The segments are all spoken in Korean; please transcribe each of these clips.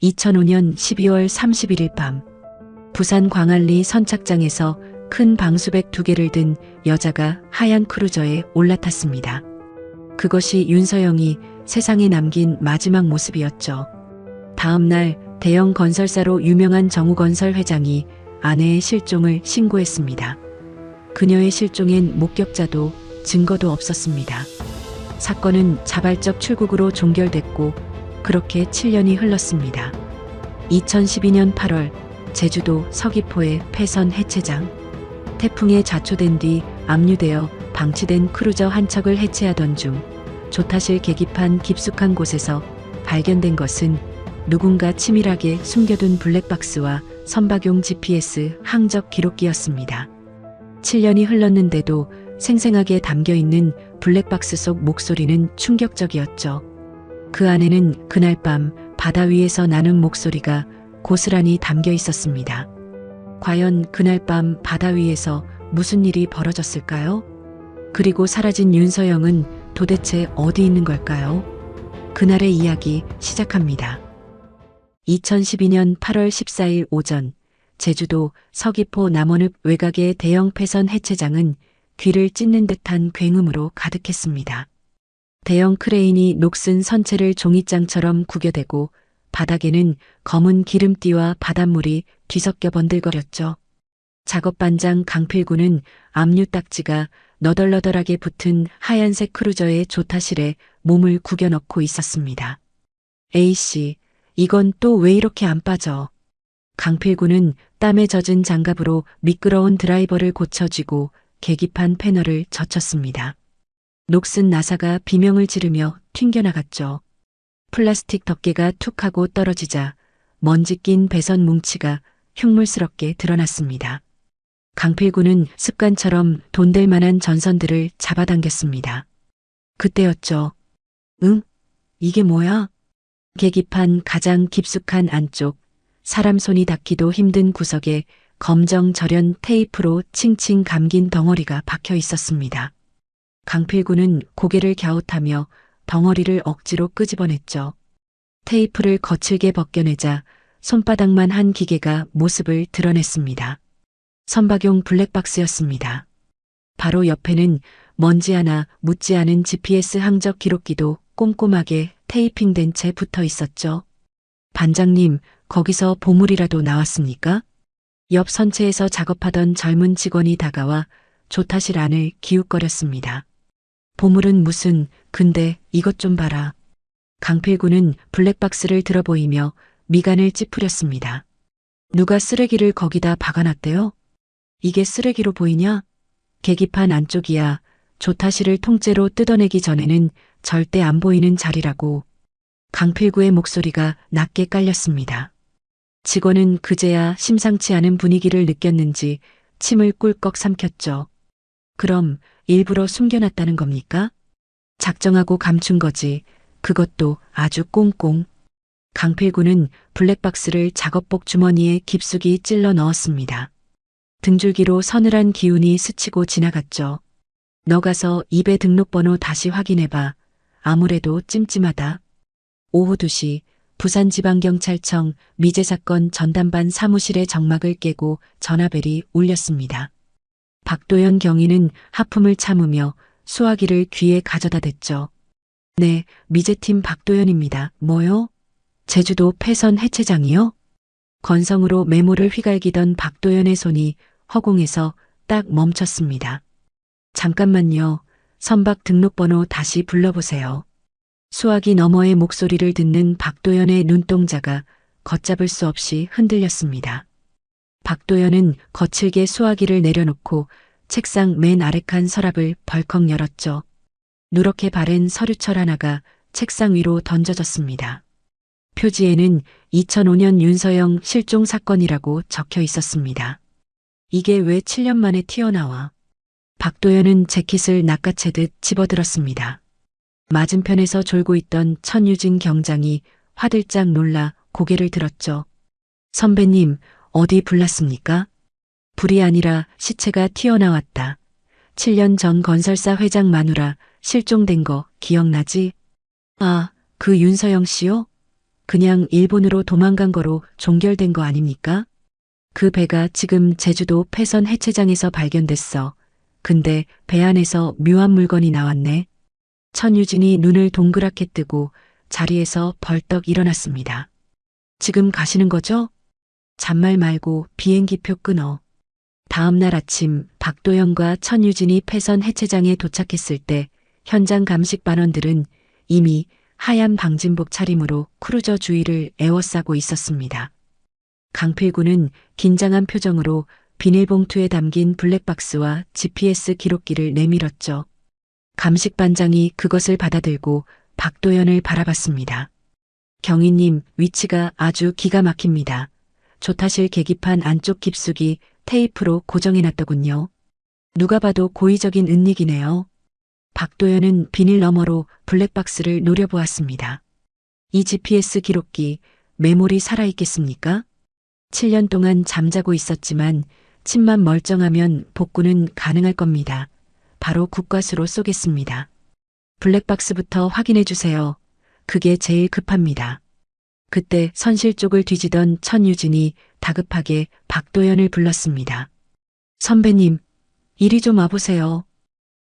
2005년 12월 31일 밤 부산 광안리 선착장에서 큰 방수백 2개를 든 여자가 하얀 크루저에 올라탔습니다. 그것이 윤서영이 세상에 남긴 마지막 모습이었죠. 다음 날 대형 건설사로 유명한 정우건설 회장이 아내의 실종을 신고했습니다. 그녀의 실종엔 목격자도 증거도 없었습니다. 사건은 자발적 출국으로 종결됐고 그렇게 7년이 흘렀습니다. 2012년 8월 제주도 서귀포의 폐선 해체장. 태풍에 좌초된 뒤 압류되어 방치된 크루저 한 척을 해체하던 중 조타실 계기판 깊숙한 곳에서 발견된 것은 누군가 치밀하게 숨겨둔 블랙박스와 선박용 GPS 항적 기록기였습니다. 7년이 흘렀는데도 생생하게 담겨있는 블랙박스 속 목소리는 충격적이었죠. 그 안에는 그날 밤 바다 위에서 나는 목소리가 고스란히 담겨 있었습니다. 과연 그날 밤 바다 위에서 무슨 일이 벌어졌을까요? 그리고 사라진 윤서영은 도대체 어디 있는 걸까요? 그날의 이야기 시작합니다. 2012년 8월 14일 오전 제주도 서귀포 남원읍 외곽의 대형 폐선 해체장은 귀를 찢는 듯한 굉음으로 가득했습니다. 대형 크레인이 녹슨 선체를 종이장처럼 구겨대고 바닥에는 검은 기름띠와 바닷물이 뒤섞여 번들거렸죠. 작업반장 강필구는 압류 딱지가 너덜너덜하게 붙은 하얀색 크루저의 조타실에 몸을 구겨 넣고 있었습니다. A씨, 이건 또 왜 이렇게 안 빠져? 강필구는 땀에 젖은 장갑으로 미끄러운 드라이버를 고쳐쥐고 계기판 패널을 젖혔습니다. 녹슨 나사가 비명을 지르며 튕겨나갔죠. 플라스틱 덮개가 툭 하고 떨어지자 먼지 낀 배선 뭉치가 흉물스럽게 드러났습니다. 강필구는 습관처럼 돈 될 만한 전선들을 잡아당겼습니다. 그때였죠. 응? 이게 뭐야? 계기판 가장 깊숙한 안쪽, 사람 손이 닿기도 힘든 구석에 검정 절연 테이프로 칭칭 감긴 덩어리가 박혀 있었습니다. 강필구는 고개를 갸웃하며 덩어리를 억지로 끄집어냈죠. 테이프를 거칠게 벗겨내자 손바닥만 한 기계가 모습을 드러냈습니다. 선박용 블랙박스였습니다. 바로 옆에는 먼지 하나 묻지 않은 GPS 항적 기록기도 꼼꼼하게 테이핑된 채 붙어 있었죠. 반장님, 거기서 보물이라도 나왔습니까? 옆 선체에서 작업하던 젊은 직원이 다가와 조타실 안을 기웃거렸습니다. 보물은 무슨, 근데 이것 좀 봐라. 강필구는 블랙박스를 들어보이며 미간을 찌푸렸습니다. 누가 쓰레기를 거기다 박아놨대요? 이게 쓰레기로 보이냐? 계기판 안쪽이야. 조타실을 통째로 뜯어내기 전에는 절대 안 보이는 자리라고. 강필구의 목소리가 낮게 깔렸습니다. 직원은 그제야 심상치 않은 분위기를 느꼈는지 침을 꿀꺽 삼켰죠. 그럼 일부러 숨겨놨다는 겁니까? 작정하고 감춘 거지. 그것도 아주 꽁꽁. 강필구는 블랙박스를 작업복 주머니에 깊숙이 찔러 넣었습니다. 등줄기로 서늘한 기운이 스치고 지나갔죠. 너 가서 입에 등록번호 다시 확인해봐. 아무래도 찜찜하다. 오후 2시 부산지방경찰청 미제사건 전담반 사무실의 정막을 깨고 전화벨이 울렸습니다. 박도연 경위는 하품을 참으며 수화기를 귀에 가져다 댔죠. 네, 미제팀 박도연입니다. 뭐요? 제주도 폐선 해체장이요? 건성으로 메모를 휘갈기던 박도연의 손이 허공에서 딱 멈췄습니다. 잠깐만요. 선박 등록번호 다시 불러보세요. 수화기 너머의 목소리를 듣는 박도연의 눈동자가 걷잡을 수 없이 흔들렸습니다. 박도연은 거칠게 수화기를 내려놓고 책상 맨 아래칸 서랍을 벌컥 열었죠. 누렇게 바랜 서류철 하나가 책상 위로 던져졌습니다. 표지에는 2005년 윤서영 실종 사건이라고 적혀 있었습니다. 이게 왜 7년 만에 튀어나와? 박도연은 재킷을 낚아채듯 집어들었습니다. 맞은편에서 졸고 있던 천유진 경장이 화들짝 놀라 고개를 들었죠. 선배님, 어디 불났습니까? 불이 아니라 시체가 튀어나왔다. 7년 전 건설사 회장 마누라 실종된 거 기억나지? 아, 그 윤서영 씨요? 그냥 일본으로 도망간 거로 종결된 거 아닙니까? 그 배가 지금 제주도 폐선 해체장에서 발견됐어. 근데 배 안에서 묘한 물건이 나왔네. 천유진이 눈을 동그랗게 뜨고 자리에서 벌떡 일어났습니다. 지금 가시는 거죠? 잔말 말고 비행기표 끊어. 다음 날 아침 박도영과 천유진이 폐선 해체장에 도착했을 때 현장 감식 반원들은 이미 하얀 방진복 차림으로 크루저 주위를 에워싸고 있었습니다. 강필구는 긴장한 표정으로 비닐봉투에 담긴 블랙박스와 GPS 기록기를 내밀었죠. 감식반장이 그것을 받아들고 박도연을 바라봤습니다. 경위님, 위치가 아주 기가 막힙니다. 조타실 계기판 안쪽 깊숙이 테이프로 고정해놨더군요. 누가 봐도 고의적인 은닉이네요. 박도연은 비닐 너머로 블랙박스를 노려보았습니다. 이 GPS 기록기, 메모리 살아있겠습니까? 7년 동안 잠자고 있었지만 침만 멀쩡하면 복구는 가능할 겁니다. 바로 국과수로 쏘겠습니다. 블랙박스부터 확인해 주세요. 그게 제일 급합니다. 그때 선실 쪽을 뒤지던 천유진이 다급하게 박도연을 불렀습니다. 선배님, 이리 좀 와보세요.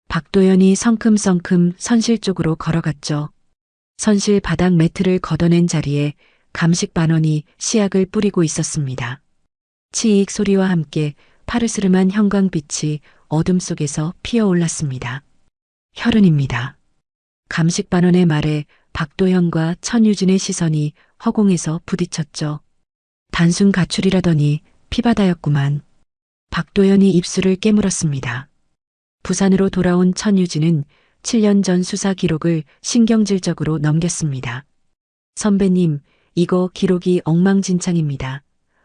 박도연이 성큼성큼 선실 쪽으로 걸어갔죠. 선실 바닥 매트를 걷어낸 자리에 감식 반원이 시약을 뿌리고 있었습니다. 치익 소리와 함께 파르스름한 형광빛이 어둠 속에서 피어올랐습니다. 혈흔입니다. 감식 반원의 말에 박도현과 천유진의 시선이 허공에서 부딪혔죠. 단순 가출이라더니 피바다였구만. 박도현이 입술을 깨물었습니다. 부산으로 돌아온 천유진은 7년 전 수사 기록을 신경질적으로 넘겼습니다. 선배님, 이거 기록이 엉망진창입니다.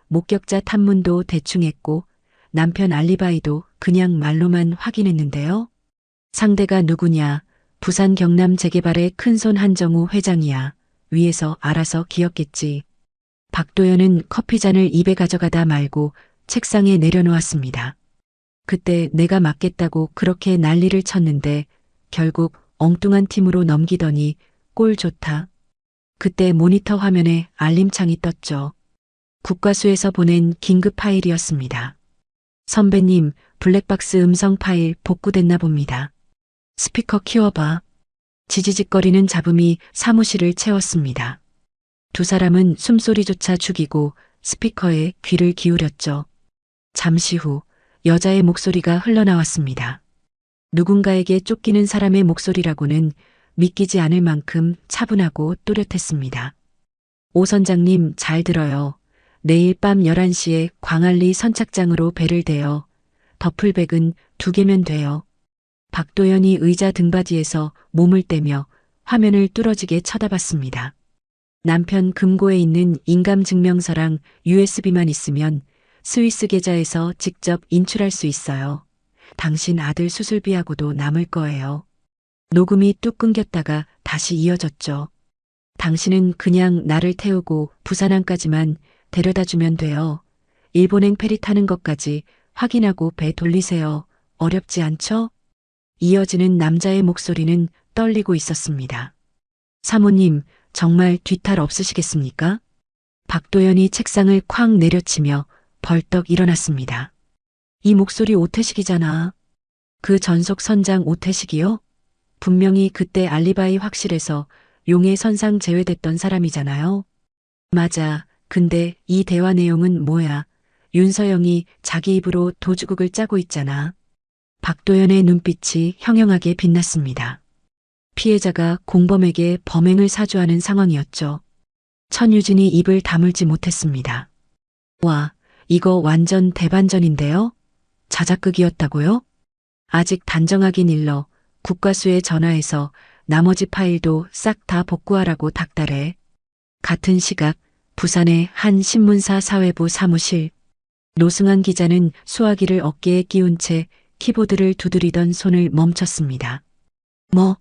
목격자 탐문도 대충 했고 남편 알리바이도 그냥 말로만 확인했는데요. 상대가 누구냐? 부산 경남 재개발의 큰손 한정우 회장이야. 위에서 알아서 기었겠지. 박도연은 커피잔을 입에 가져가다 말고 책상에 내려놓았습니다. 그때 내가 맞겠다고 그렇게 난리를 쳤는데 결국 엉뚱한 팀으로 넘기더니 꼴 좋다. 그때 모니터 화면에 알림창이 떴죠. 국과수에서 보낸 긴급 파일이었습니다. 선배님, 블랙박스 음성 파일 복구됐나 봅니다. 스피커 키워봐. 지지직거리는 잡음이 사무실을 채웠습니다. 두 사람은 숨소리조차 죽이고 스피커에 귀를 기울였죠. 잠시 후 여자의 목소리가 흘러나왔습니다. 누군가에게 쫓기는 사람의 목소리라고는 믿기지 않을 만큼 차분하고 또렷했습니다. 오 선장님 잘 들어요. 내일 밤 11시에 광안리 선착장으로 배를 대요. 더플백은 2개면 돼요. 박도연이 의자 등받이에서 몸을 떼며 화면을 뚫어지게 쳐다봤습니다. 남편 금고에 있는 인감증명서랑 USB만 있으면 스위스 계좌에서 직접 인출할 수 있어요. 당신 아들 수술비하고도 남을 거예요. 녹음이 뚝 끊겼다가 다시 이어졌죠. 당신은 그냥 나를 태우고 부산항까지만 데려다 주면 돼요. 일본행 페리 타는 것까지 확인하고 배 돌리세요. 어렵지 않죠? 이어지는 남자의 목소리는 떨리고 있었습니다. 사모님, 정말 뒤탈 없으시겠습니까? 박도연이 책상을 쾅 내려치며 벌떡 일어났습니다. 이 목소리 오태식이잖아. 그 전속 선장 오태식이요? 분명히 그때 알리바이 확실해서 용의 선상 제외됐던 사람이잖아요. 맞아. 근데 이 대화 내용은 뭐야? 윤서영이 자기 입으로 도주국을 짜고 있잖아. 박도연의 눈빛이 형형하게 빛났습니다. 피해자가 공범에게 범행을 사주하는 상황이었죠. 천유진이 입을 다물지 못했습니다. 와, 이거 완전 대반전인데요? 자작극이었다고요? 아직 단정하긴 일러 국과수에 전화해서 나머지 파일도 싹 다 복구하라고 닥달해. 같은 시각 부산의 한 신문사 사회부 사무실. 노승환 기자는 수화기를 어깨에 끼운 채 키보드를 두드리던 손을 멈췄습니다. 뭐?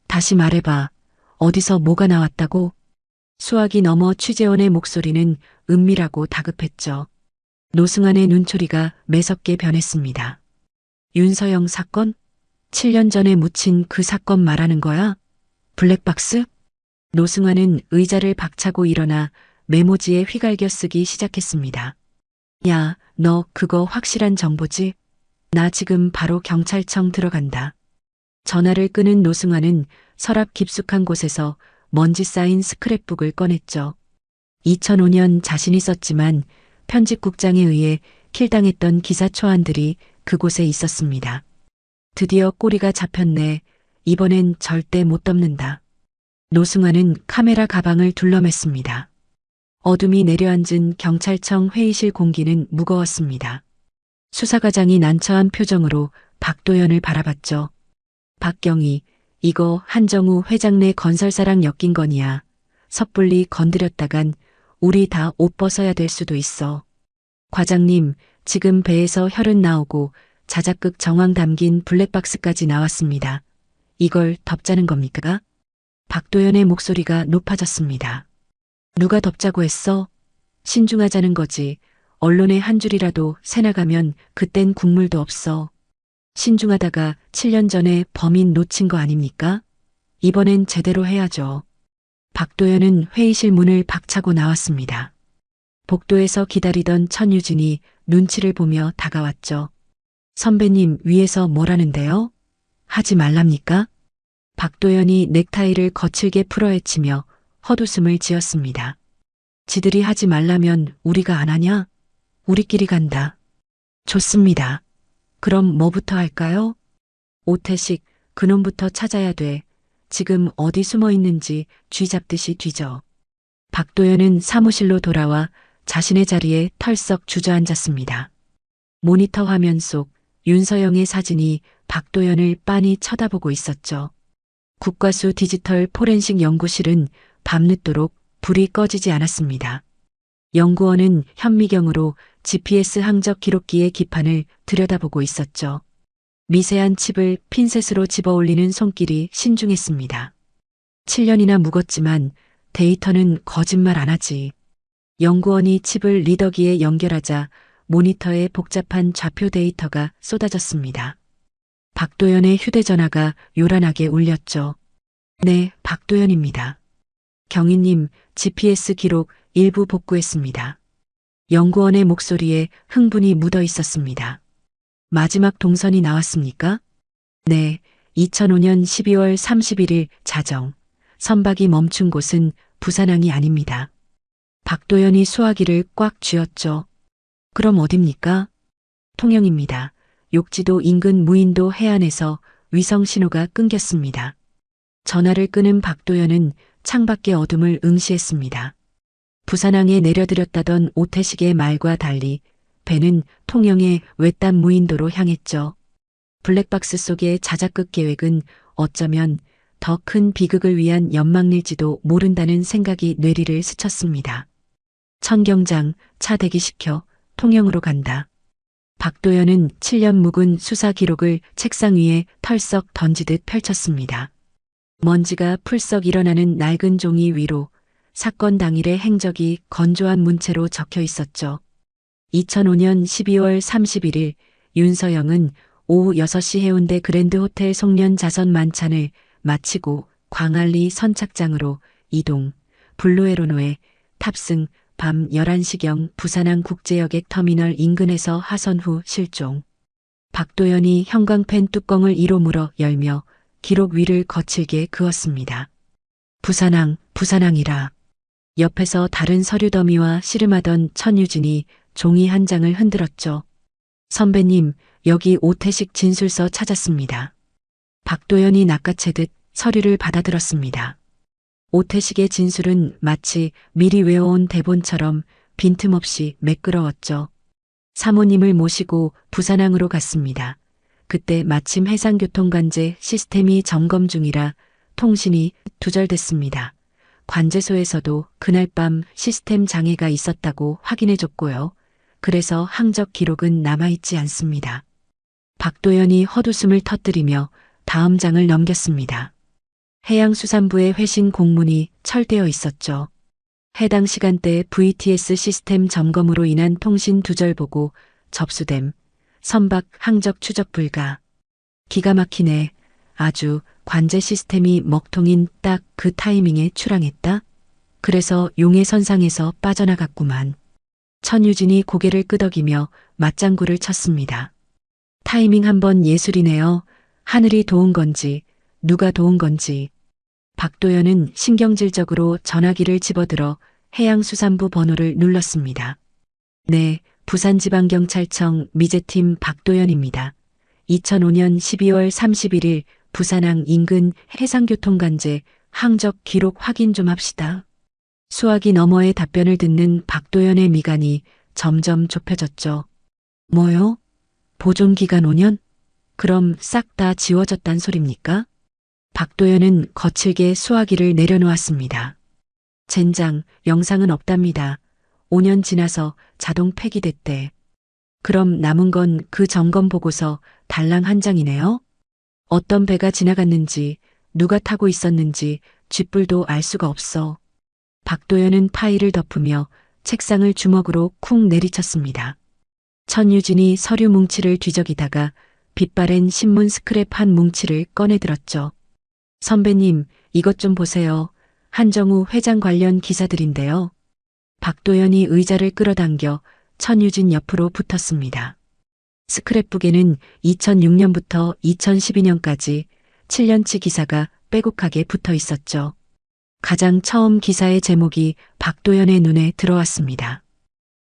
다시 말해봐. 어디서 뭐가 나왔다고? 수화기 너머 취재원의 목소리는 은밀하고 다급했죠. 노승환의 눈초리가 매섭게 변했습니다. 윤서영 사건? 7년 전에 묻힌 그 사건 말하는 거야? 블랙박스? 노승환은 의자를 박차고 일어나 메모지에 휘갈겨 쓰기 시작했습니다. 야, 너 그거 확실한 정보지? 나 지금 바로 경찰청 들어간다. 전화를 끊은 노승환은 서랍 깊숙한 곳에서 먼지 쌓인 스크랩북을 꺼냈죠. 2005년 자신이 썼지만 편집국장에 의해 킬당했던 기사 초안들이 그곳에 있었습니다. 드디어 꼬리가 잡혔네. 이번엔 절대 못 덮는다. 노승환은 카메라 가방을 둘러맸습니다. 어둠이 내려앉은 경찰청 회의실 공기는 무거웠습니다. 수사과장이 난처한 표정으로 박도연을 바라봤죠. 박경희, 이거 한정우 회장 내 건설사랑 엮인 거니야. 섣불리 건드렸다간 우리 다 옷 벗어야 될 수도 있어. 과장님, 지금 배에서 혈흔 나오고 자작극 정황 담긴 블랙박스까지 나왔습니다. 이걸 덮자는 겁니까? 박도연의 목소리가 높아졌습니다. 누가 덮자고 했어? 신중하자는 거지. 언론에 한 줄이라도 새나가면 그땐 국물도 없어. 신중하다가 7년 전에 범인 놓친 거 아닙니까? 이번엔 제대로 해야죠. 박도연은 회의실 문을 박차고 나왔습니다. 복도에서 기다리던 천유진이 눈치를 보며 다가왔죠. 선배님 위에서 뭐라는데요? 하지 말랍니까? 박도연이 넥타이를 거칠게 풀어헤치며 헛웃음을 지었습니다. 지들이 하지 말라면 우리가 안 하냐? 우리끼리 간다. 좋습니다. 그럼 뭐부터 할까요? 오태식, 그놈부터 찾아야 돼. 지금 어디 숨어 있는지 쥐 잡듯이 뒤져. 박도연은 사무실로 돌아와 자신의 자리에 털썩 주저앉았습니다. 모니터 화면 속 윤서영의 사진이 박도연을 빤히 쳐다보고 있었죠. 국과수 디지털 포렌식 연구실은 밤늦도록 불이 꺼지지 않았습니다. 연구원은 현미경으로 GPS 항적 기록기의 기판을 들여다보고 있었죠. 미세한 칩을 핀셋으로 집어올리는 손길이 신중했습니다. 7년이나 묵었지만 데이터는 거짓말 안 하지. 연구원이 칩을 리더기에 연결하자 모니터에 복잡한 좌표 데이터가 쏟아졌습니다. 박도연의 휴대전화가 요란하게 울렸죠. 네, 박도연입니다. 경희님, GPS 기록 일부 복구했습니다. 연구원의 목소리에 흥분이 묻어 있었습니다. 마지막 동선이 나왔습니까? 네, 2005년 12월 31일 자정. 선박이 멈춘 곳은 부산항이 아닙니다. 박도연이 수화기를 꽉 쥐었죠. 그럼 어딥니까? 통영입니다. 욕지도 인근 무인도 해안에서 위성 신호가 끊겼습니다. 전화를 끊은 박도연은 창밖의 어둠을 응시했습니다. 부산항에 내려드렸다던 오태식의 말과 달리 배는 통영의 외딴 무인도로 향했죠. 블랙박스 속의 자작극 계획은 어쩌면 더 큰 비극을 위한 연막일지도 모른다는 생각이 뇌리를 스쳤습니다. 천경장, 차 대기시켜 통영으로 간다. 박도연은 7년 묵은 수사 기록을 책상 위에 털썩 던지듯 펼쳤습니다. 먼지가 풀썩 일어나는 낡은 종이 위로 사건 당일의 행적이 건조한 문체로 적혀 있었죠. 2005년 12월 31일 윤서영은 오후 6시 해운대 그랜드 호텔 송년 자선 만찬을 마치고 광안리 선착장으로 이동, 블루에로노에 탑승, 밤 11시경 부산항 국제여객 터미널 인근에서 하선 후 실종. 박도연이 형광펜 뚜껑을 이로 물어 열며 기록 위를 거칠게 그었습니다. 부산항, 부산항이라. 옆에서 다른 서류 더미와 씨름하던 천유진이 종이 한 장을 흔들었죠. 선배님, 여기 오태식 진술서 찾았습니다. 박도연이 낚아채듯 서류를 받아들었습니다. 오태식의 진술은 마치 미리 외워온 대본처럼 빈틈없이 매끄러웠죠. 사모님을 모시고 부산항으로 갔습니다. 그때 마침 해상교통관제 시스템이 점검 중이라 통신이 두절됐습니다. 관제소에서도 그날 밤 시스템 장애가 있었다고 확인해줬고요. 그래서 항적 기록은 남아있지 않습니다. 박도연이 헛웃음을 터뜨리며 다음 장을 넘겼습니다. 해양수산부의 회신 공문이 철되어 있었죠. 해당 시간대 VTS 시스템 점검으로 인한 통신 두절 보고 접수됨. 선박 항적 추적 불가. 기가 막히네. 아주 관제 시스템이 먹통인 딱 그 타이밍에 출항했다. 그래서 용의 선상에서 빠져나갔구만. 천유진이 고개를 끄덕이며 맞장구를 쳤습니다. 타이밍 한번 예술이네요. 하늘이 도운 건지 누가 도운 건지. 박도연은 신경질적으로 전화기를 집어들어 해양수산부 번호를 눌렀습니다. 네, 부산지방경찰청 미제팀 박도연입니다. 2005년 12월 31일 부산항 인근 해상교통관제 항적 기록 확인 좀 합시다. 수화기 너머의 답변을 듣는 박도연의 미간이 점점 좁혀졌죠. 뭐요? 보존기간 5년? 그럼 싹 다 지워졌단 소립니까? 박도연은 거칠게 수화기를 내려놓았습니다. 젠장, 영상은 없답니다. 5년 지나서 자동 폐기됐대. 그럼 남은 건 그 점검 보고서 달랑 한 장이네요? 어떤 배가 지나갔는지, 누가 타고 있었는지 쥐뿔도 알 수가 없어. 박도연은 파일을 덮으며 책상을 주먹으로 쿵 내리쳤습니다. 천유진이 서류 뭉치를 뒤적이다가 빛바랜 신문 스크랩 한 뭉치를 꺼내들었죠. 선배님, 이것 좀 보세요. 한정우 회장 관련 기사들인데요. 박도연이 의자를 끌어당겨 천유진 옆으로 붙었습니다. 스크랩북에는 2006년부터 2012년까지 7년치 기사가 빼곡하게 붙어 있었죠. 가장 처음 기사의 제목이 박도연의 눈에 들어왔습니다.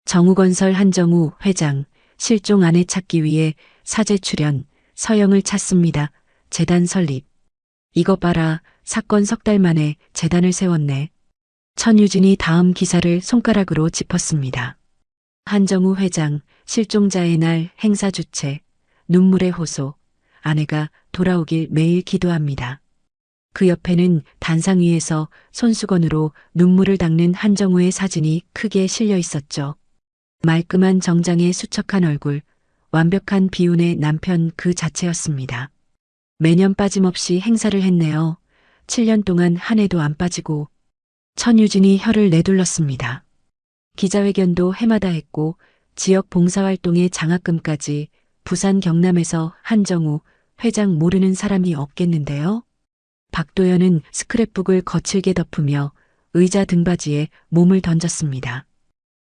정우건설 한정우 회장, 실종 아내 찾기 위해 사제 출연, 서영을 찾습니다. 재단 설립. 이거 봐라, 사건 석 달 만에 재단을 세웠네. 천유진이 다음 기사를 손가락으로 짚었습니다. 한정우 회장, 실종자의 날 행사 주최, 눈물의 호소, 아내가 돌아오길 매일 기도합니다. 그 옆에는 단상 위에서 손수건으로 눈물을 닦는 한정우의 사진이 크게 실려 있었죠. 말끔한 정장의 수척한 얼굴, 완벽한 비운의 남편 그 자체였습니다. 매년 빠짐없이 행사를 했네요. 7년 동안 한 해도 안 빠지고. 천유진이 혀를 내둘렀습니다. 기자회견도 해마다 했고 지역 봉사활동의 장학금까지 부산 경남에서 한정우 회장 모르는 사람이 없겠는데요. 박도연은 스크랩북을 거칠게 덮으며 의자 등받이에 몸을 던졌습니다.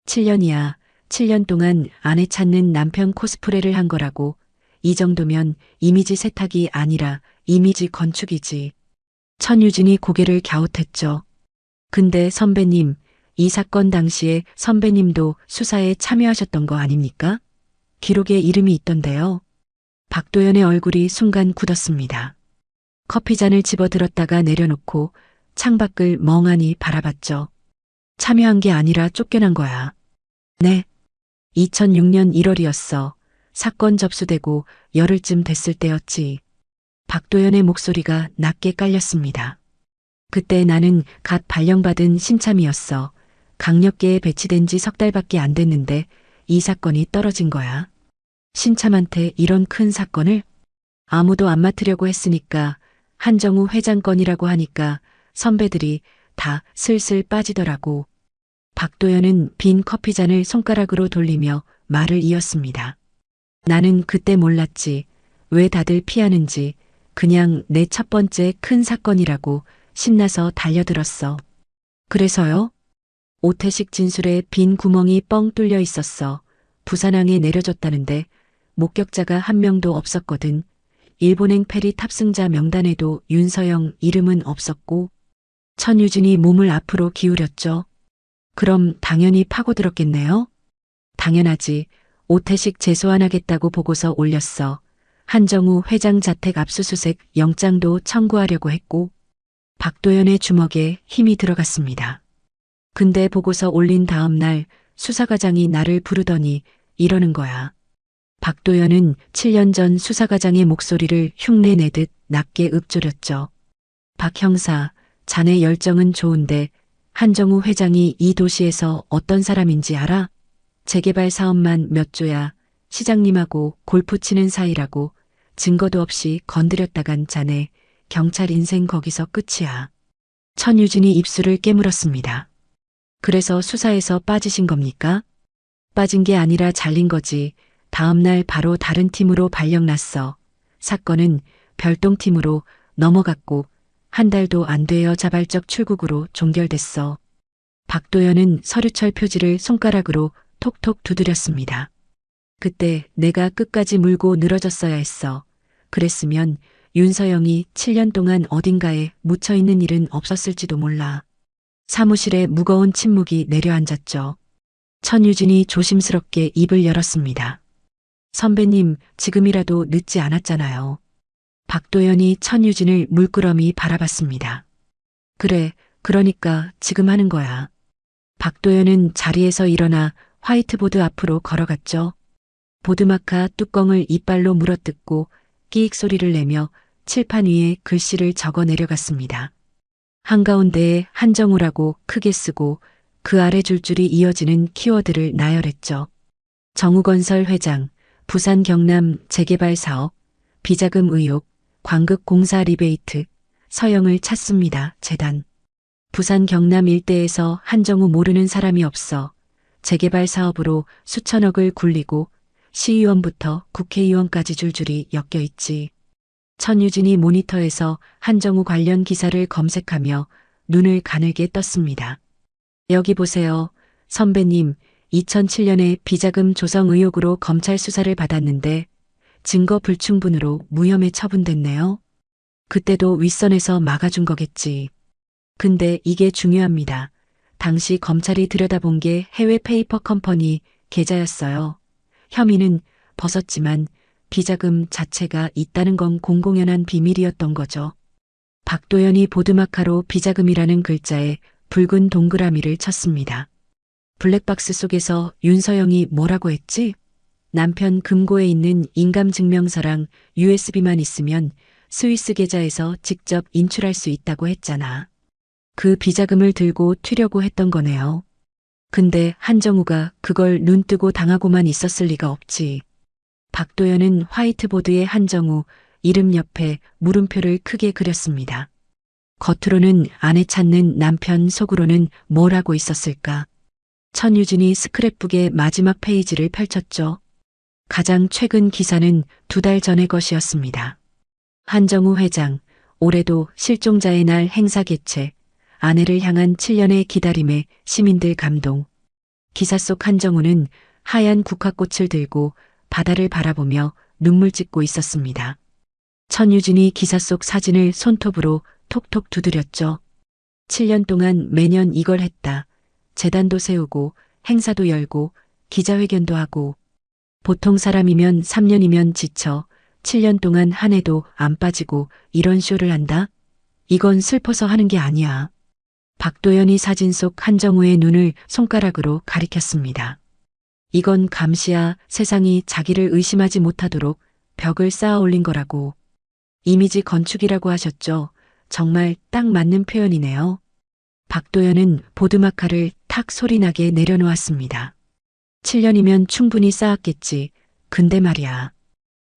7년이야. 7년 동안 아내 찾는 남편 코스프레를 한 거라고. 이 정도면 이미지 세탁이 아니라 이미지 건축이지. 천유진이 고개를 갸웃했죠. 근데 선배님, 이 사건 당시에 선배님도 수사에 참여하셨던 거 아닙니까? 기록에 이름이 있던데요. 박도연의 얼굴이 순간 굳었습니다. 커피잔을 집어들었다가 내려놓고 창밖을 멍하니 바라봤죠. 참여한 게 아니라 쫓겨난 거야. 네. 2006년 1월이었어. 사건 접수되고 열흘쯤 됐을 때였지. 박도연의 목소리가 낮게 깔렸습니다. 그때 나는 갓 발령받은 신참이었어. 강력계에 배치된 지 석 달밖에 안 됐는데 이 사건이 떨어진 거야. 신참한테 이런 큰 사건을? 아무도 안 맡으려고 했으니까 한정우 회장 건이라고 하니까 선배들이 다 슬슬 빠지더라고. 박도연은 빈 커피잔을 손가락으로 돌리며 말을 이었습니다. 나는 그때 몰랐지. 왜 다들 피하는지. 그냥 내 첫 번째 큰 사건이라고 신나서 달려들었어. 그래서요? 오태식 진술에 빈 구멍이 뻥 뚫려 있었어. 부산항에 내려졌다는데 목격자가 한 명도 없었거든. 일본행 페리 탑승자 명단에도 윤서영 이름은 없었고. 천유진이 몸을 앞으로 기울였죠. 그럼 당연히 파고들었겠네요? 당연하지. 오태식 재소환하겠다고 보고서 올렸어. 한정우 회장 자택 압수수색 영장도 청구하려고 했고. 박도연의 주먹에 힘이 들어갔습니다. 근데 보고서 올린 다음 날 수사과장이 나를 부르더니 이러는 거야. 박도연은 7년 전 수사과장의 목소리를 흉내내듯 낮게 읊조렸죠. 박 형사, 자네 열정은 좋은데 한정우 회장이 이 도시에서 어떤 사람인지 알아? 재개발 사업만 몇 조야. 시장님하고 골프 치는 사이라고. 증거도 없이 건드렸다간 자네 경찰 인생 거기서 끝이야. 천유진이 입술을 깨물었습니다. 그래서 수사에서 빠지신 겁니까? 빠진 게 아니라 잘린 거지. 다음 날 바로 다른 팀으로 발령났어. 사건은 별동팀으로 넘어갔고 한 달도 안 되어 자발적 출국으로 종결됐어. 박도연은 서류철 표지를 손가락으로 톡톡 두드렸습니다. 그때 내가 끝까지 물고 늘어졌어야 했어. 그랬으면 윤서영이 7년 동안 어딘가에 묻혀 있는 일은 없었을지도 몰라. 사무실에 무거운 침묵이 내려앉았죠. 천유진이 조심스럽게 입을 열었습니다. 선배님, 지금이라도 늦지 않았잖아요. 박도연이 천유진을 물끄러미 바라봤습니다. 그래, 그러니까 지금 하는 거야. 박도연은 자리에서 일어나 화이트보드 앞으로 걸어갔죠. 보드마카 뚜껑을 이빨로 물어뜯고 끼익 소리를 내며 칠판 위에 글씨를 적어 내려갔습니다. 한가운데에 한정우라고 크게 쓰고 그 아래 줄줄이 이어지는 키워드를 나열했죠. 정우건설 회장, 부산 경남 재개발 사업, 비자금 의혹, 광극 공사 리베이트, 서영을 찾습니다. 재단. 부산 경남 일대에서 한정우 모르는 사람이 없어 재개발 사업으로 수천억을 굴리고 시의원부터 국회의원까지 줄줄이 엮여 있지. 천유진이 모니터에서 한정우 관련 기사를 검색하며 눈을 가늘게 떴습니다. 여기 보세요. 선배님, 2007년에 비자금 조성 의혹으로 검찰 수사를 받았는데 증거 불충분으로 무혐의 처분됐네요. 그때도 윗선에서 막아준 거겠지. 근데 이게 중요합니다. 당시 검찰이 들여다본 게 해외 페이퍼 컴퍼니 계좌였어요. 혐의는 벗었지만 비자금 자체가 있다는 건 공공연한 비밀이었던 거죠. 박도연이 보드마카로 비자금이라는 글자에 붉은 동그라미를 쳤습니다. 블랙박스 속에서 윤서영이 뭐라고 했지? 남편 금고에 있는 인감증명서랑 USB만 있으면 스위스 계좌에서 직접 인출할 수 있다고 했잖아. 그 비자금을 들고 튀려고 했던 거네요. 근데 한정우가 그걸 눈뜨고 당하고만 있었을 리가 없지. 박도연은 화이트보드에 한정우 이름 옆에 물음표를 크게 그렸습니다. 겉으로는 아내 찾는 남편, 속으로는 뭘 하고 있었을까? 천유진이 스크랩북의 마지막 페이지를 펼쳤죠. 가장 최근 기사는 2달 전의 것이었습니다. 한정우 회장, 올해도 실종자의 날 행사 개최, 아내를 향한 7년의 기다림에 시민들 감동. 기사 속 한정우는 하얀 국화꽃을 들고 바다를 바라보며 눈물 짓고 있었습니다. 천유진이 기사 속 사진을 손톱으로 톡톡 두드렸죠. 7년 동안 매년 이걸 했다. 재단도 세우고 행사도 열고 기자회견도 하고 보통 사람이면 3년이면 지쳐 7년 동안 한 해도 안 빠지고 이런 쇼를 한다? 이건 슬퍼서 하는 게 아니야. 박도연이 사진 속 한정우의 눈을 손가락으로 가리켰습니다. 이건 감시야. 세상이 자기를 의심하지 못하도록 벽을 쌓아 올린 거라고. 이미지 건축이라고 하셨죠. 정말 딱 맞는 표현이네요. 박도연은 보드마카를 탁 소리나게 내려놓았습니다. 7년이면 충분히 쌓았겠지. 근데 말이야.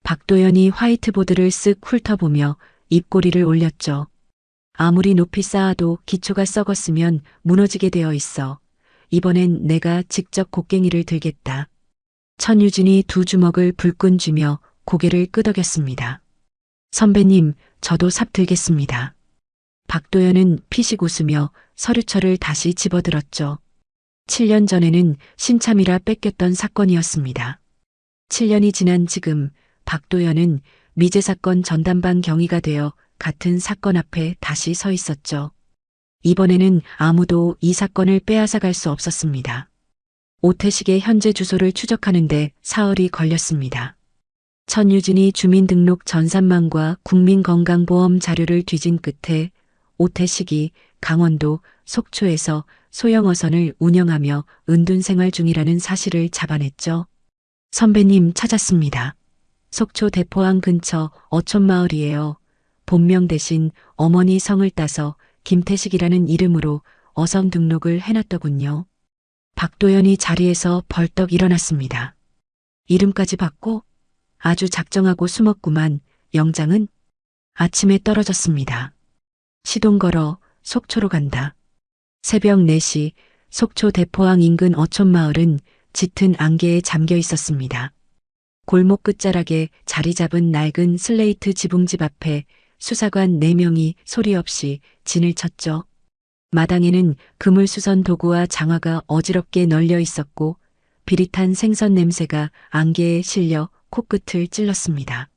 박도연이 화이트보드를 쓱 훑어보며 입꼬리를 올렸죠. 아무리 높이 쌓아도 기초가 썩었으면 무너지게 되어 있어. 이번엔 내가 직접 곡괭이를 들겠다. 천유진이 두 주먹을 불끈 쥐며 고개를 끄덕였습니다. 선배님, 저도 삽 들겠습니다. 박도연은 피식 웃으며 서류철을 다시 집어들었죠. 7년 전에는 신참이라 뺏겼던 사건이었습니다. 7년이 지난 지금 박도연은 미제 사건 전담반 경위가 되어 같은 사건 앞에 다시 서 있었죠. 이번에는 아무도 이 사건을 빼앗아 갈 수 없었습니다. 오태식의 현재 주소를 추적하는데 사흘이 걸렸습니다. 천유진이 주민등록 전산망과 국민건강보험 자료를 뒤진 끝에 오태식이 강원도 속초에서 소형어선을 운영하며 은둔생활 중이라는 사실을 잡아냈죠. 선배님 찾았습니다. 속초 대포항 근처 어촌마을이에요. 본명 대신 어머니 성을 따서 김태식이라는 이름으로 어선 등록을 해놨더군요. 박도연이 자리에서 벌떡 일어났습니다. 이름까지 받고 아주 작정하고 숨었구만. 영장은 아침에 떨어졌습니다. 시동 걸어 속초로 간다. 새벽 4시 속초 대포항 인근 어촌마을은 짙은 안개에 잠겨 있었습니다. 골목 끝자락에 자리 잡은 낡은 슬레이트 지붕집 앞에 수사관 4명이 소리 없이 진을 쳤죠. 마당에는 그물수선 도구와 장화가 어지럽게 널려 있었고 비릿한 생선 냄새가 안개에 실려 코끝을 찔렀습니다.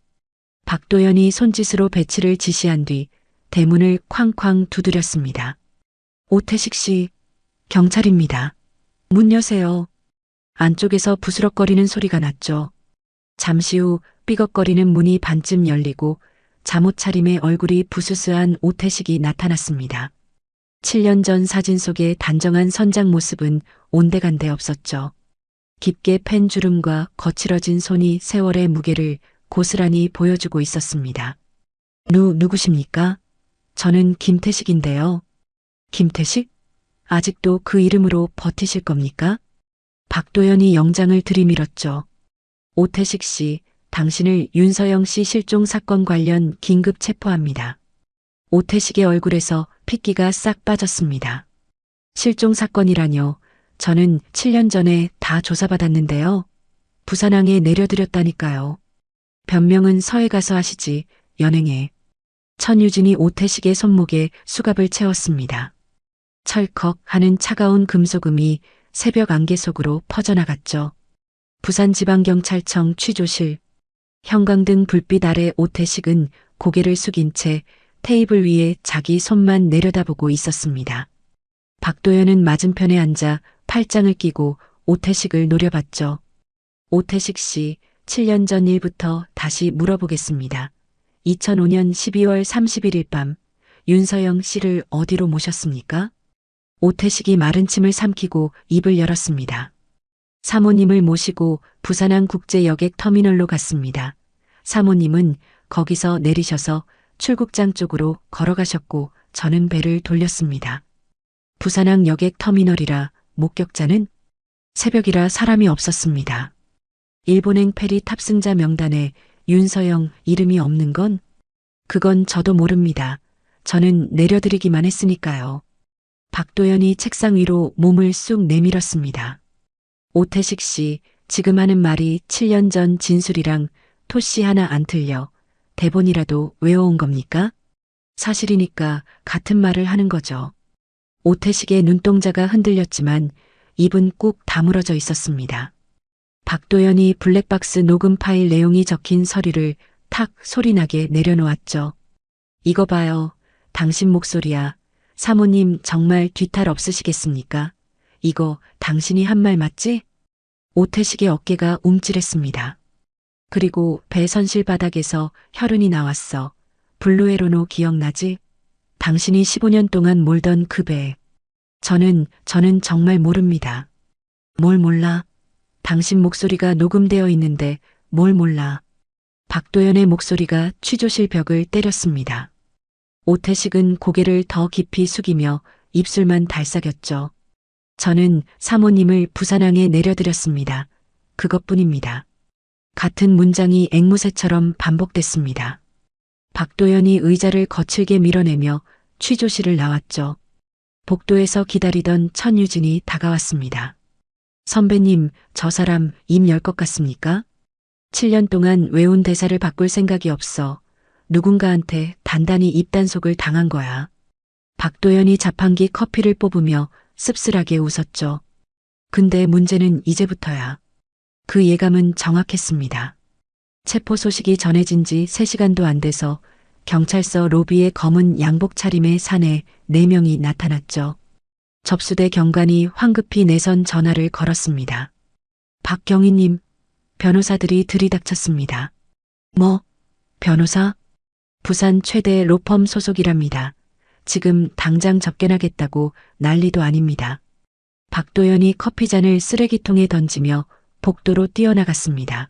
박도연이 손짓으로 배치를 지시한 뒤 대문을 쾅쾅 두드렸습니다. 오태식 씨, 경찰입니다. 문 여세요. 안쪽에서 부스럭거리는 소리가 났죠. 잠시 후 삐걱거리는 문이 반쯤 열리고 잠옷 차림의 얼굴이 부스스한 오태식이 나타났습니다. 7년 전 사진 속의 단정한 선장 모습은 온데간데 없었죠. 깊게 팬 주름과 거칠어진 손이 세월의 무게를 고스란히 보여주고 있었습니다. 누구십니까? 저는 김태식인데요. 김태식? 아직도 그 이름으로 버티실 겁니까? 박도연이 영장을 들이밀었죠. 오태식 씨, 당신을 윤서영 씨 실종 사건 관련 긴급 체포합니다. 오태식의 얼굴에서 핏기가 싹 빠졌습니다. 실종 사건이라뇨. 저는 7년 전에 다 조사받았는데요. 부산항에 내려드렸다니까요. 변명은 서해 가서 하시지, 연행해. 천유진이 오태식의 손목에 수갑을 채웠습니다. 철컥 하는 차가운 금속음이 새벽 안개 속으로 퍼져나갔죠. 부산지방경찰청 취조실. 형광등 불빛 아래 오태식은 고개를 숙인 채 테이블 위에 자기 손만 내려다보고 있었습니다. 박도연은 맞은편에 앉아 팔짱을 끼고 오태식을 노려봤죠. 오태식 씨, 7년 전 일부터 다시 물어보겠습니다. 2005년 12월 31일 밤 윤서영 씨를 어디로 모셨습니까? 오태식이 마른 침을 삼키고 입을 열었습니다. 사모님을 모시고 부산항 국제여객 터미널로 갔습니다. 사모님은 거기서 내리셔서 출국장 쪽으로 걸어가셨고 저는 배를 돌렸습니다. 부산항 여객 터미널이라 목격자는? 새벽이라 사람이 없었습니다. 일본행 페리 탑승자 명단에 윤서영 이름이 없는 건? 그건 저도 모릅니다. 저는 내려드리기만 했으니까요. 박도연이 책상 위로 몸을 쑥 내밀었습니다. 오태식 씨, 지금 하는 말이 7년 전 진술이랑 토씨 하나 안 틀려 대본이라도 외워온 겁니까? 사실이니까 같은 말을 하는 거죠. 오태식의 눈동자가 흔들렸지만 입은 꾹 다물어져 있었습니다. 박도연이 블랙박스 녹음 파일 내용이 적힌 서류를 탁 소리나게 내려놓았죠. 이거 봐요. 당신 목소리야. 사모님 정말 뒤탈 없으시겠습니까? 이거 당신이 한 말 맞지? 오태식의 어깨가 움찔했습니다. 그리고 배 선실 바닥에서 혈흔이 나왔어. 블루에로노 기억나지? 당신이 15년 동안 몰던 그 배. 저는 정말 모릅니다. 뭘 몰라? 당신 목소리가 녹음되어 있는데 뭘 몰라? 박도연의 목소리가 취조실 벽을 때렸습니다. 오태식은 고개를 더 깊이 숙이며 입술만 달싹였죠. 저는 사모님을 부산항에 내려드렸습니다. 그것뿐입니다. 같은 문장이 앵무새처럼 반복됐습니다. 박도연이 의자를 거칠게 밀어내며 취조실을 나왔죠. 복도에서 기다리던 천유진이 다가왔습니다. 선배님, 저 사람 입 열 것 같습니까? 7년 동안 외운 대사를 바꿀 생각이 없어. 누군가한테 단단히 입단속을 당한 거야. 박도연이 자판기 커피를 뽑으며 씁쓸하게 웃었죠. 근데 문제는 이제부터야. 그 예감은 정확했습니다. 체포 소식이 전해진 지 3시간도 안 돼서 경찰서 로비에 검은 양복 차림의 사내 4명이 나타났죠. 접수대 경관이 황급히 내선 전화를 걸었습니다. 박경희님, 변호사들이 들이닥쳤습니다. 뭐, 변호사? 부산 최대 로펌 소속이랍니다. 지금 당장 접견하겠다고 난리도 아닙니다. 박도연이 커피잔을 쓰레기통에 던지며 복도로 뛰어나갔습니다.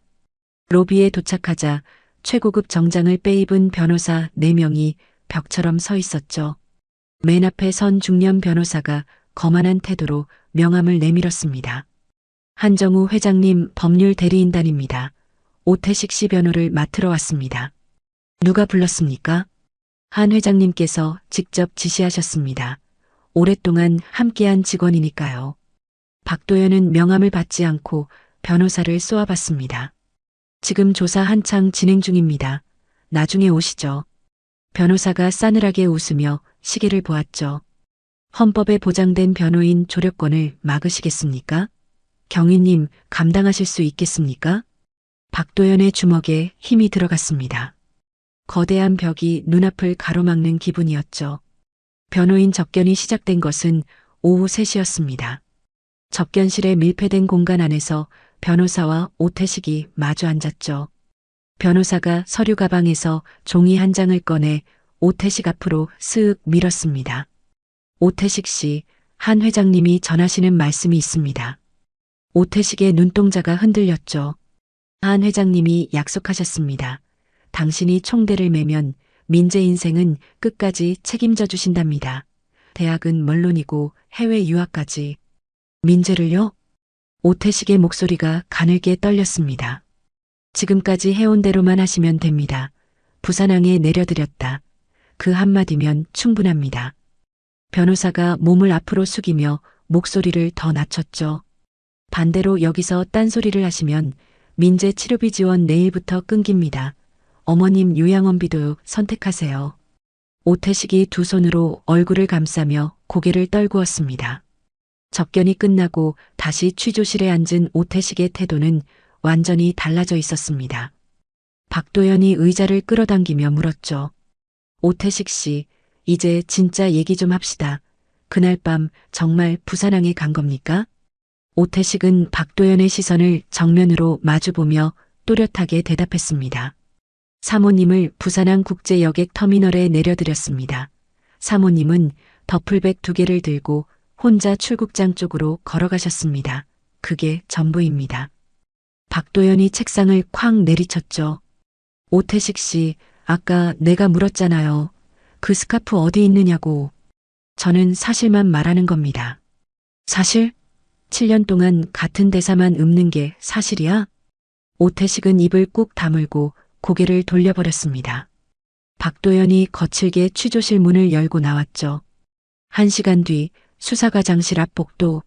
로비에 도착하자 최고급 정장을 빼입은 변호사 4명이 벽처럼 서 있었죠. 맨 앞에 선 중년 변호사가 거만한 태도로 명함을 내밀었습니다. 한정우 회장님 법률 대리인단입니다. 오태식 씨 변호를 맡으러 왔습니다. 누가 불렀습니까? 한 회장님께서 직접 지시하셨습니다. 오랫동안 함께한 직원이니까요. 박도연은 명함을 받지 않고 변호사를 쏘아봤습니다. 지금 조사 한창 진행 중입니다. 나중에 오시죠. 변호사가 싸늘하게 웃으며 시계를 보았죠. 헌법에 보장된 변호인 조력권을 막으시겠습니까? 경위님, 감당하실 수 있겠습니까? 박도연의 주먹에 힘이 들어갔습니다. 거대한 벽이 눈앞을 가로막는 기분이었죠. 변호인 접견이 시작된 것은 오후 3시였습니다. 접견실의 밀폐된 공간 안에서 변호사와 오태식이 마주 앉았죠. 변호사가 서류 가방에서 종이 한 장을 꺼내 오태식 앞으로 쓱 밀었습니다. 오태식 씨, 한 회장님이 전하시는 말씀이 있습니다. 오태식의 눈동자가 흔들렸죠. 한 회장님이 약속하셨습니다. 당신이 총대를 매면 민재 인생은 끝까지 책임져 주신답니다. 대학은 물론이고 해외 유학까지. 민재를요? 오태식의 목소리가 가늘게 떨렸습니다. 지금까지 해온 대로만 하시면 됩니다. 부산항에 내려드렸다. 그 한마디면 충분합니다. 변호사가 몸을 앞으로 숙이며 목소리를 더 낮췄죠. 반대로 여기서 딴소리를 하시면 민재 치료비 지원 내일부터 끊깁니다. 어머님 요양원비도 선택하세요. 오태식이 두 손으로 얼굴을 감싸며 고개를 떨구었습니다. 접견이 끝나고 다시 취조실에 앉은 오태식의 태도는 완전히 달라져 있었습니다. 박도연이 의자를 끌어당기며 물었죠. 오태식 씨, 이제 진짜 얘기 좀 합시다. 그날 밤 정말 부산항에 간 겁니까? 오태식은 박도연의 시선을 정면으로 마주보며 또렷하게 대답했습니다. 사모님을 부산항 국제여객 터미널에 내려드렸습니다. 사모님은 더플백 2개를 들고 혼자 출국장 쪽으로 걸어가셨습니다. 그게 전부입니다. 박도연이 책상을 쾅 내리쳤죠. 오태식 씨, 아까 내가 물었잖아요. 그 스카프 어디 있느냐고. 저는 사실만 말하는 겁니다. 사실? 7년 동안 같은 대사만 읊는 게 사실이야? 오태식은 입을 꾹 다물고 고개를 돌려버렸습니다. 박도연이 거칠게 취조실 문을 열고 나왔죠. 1시간 뒤 수사과장실 앞 복도.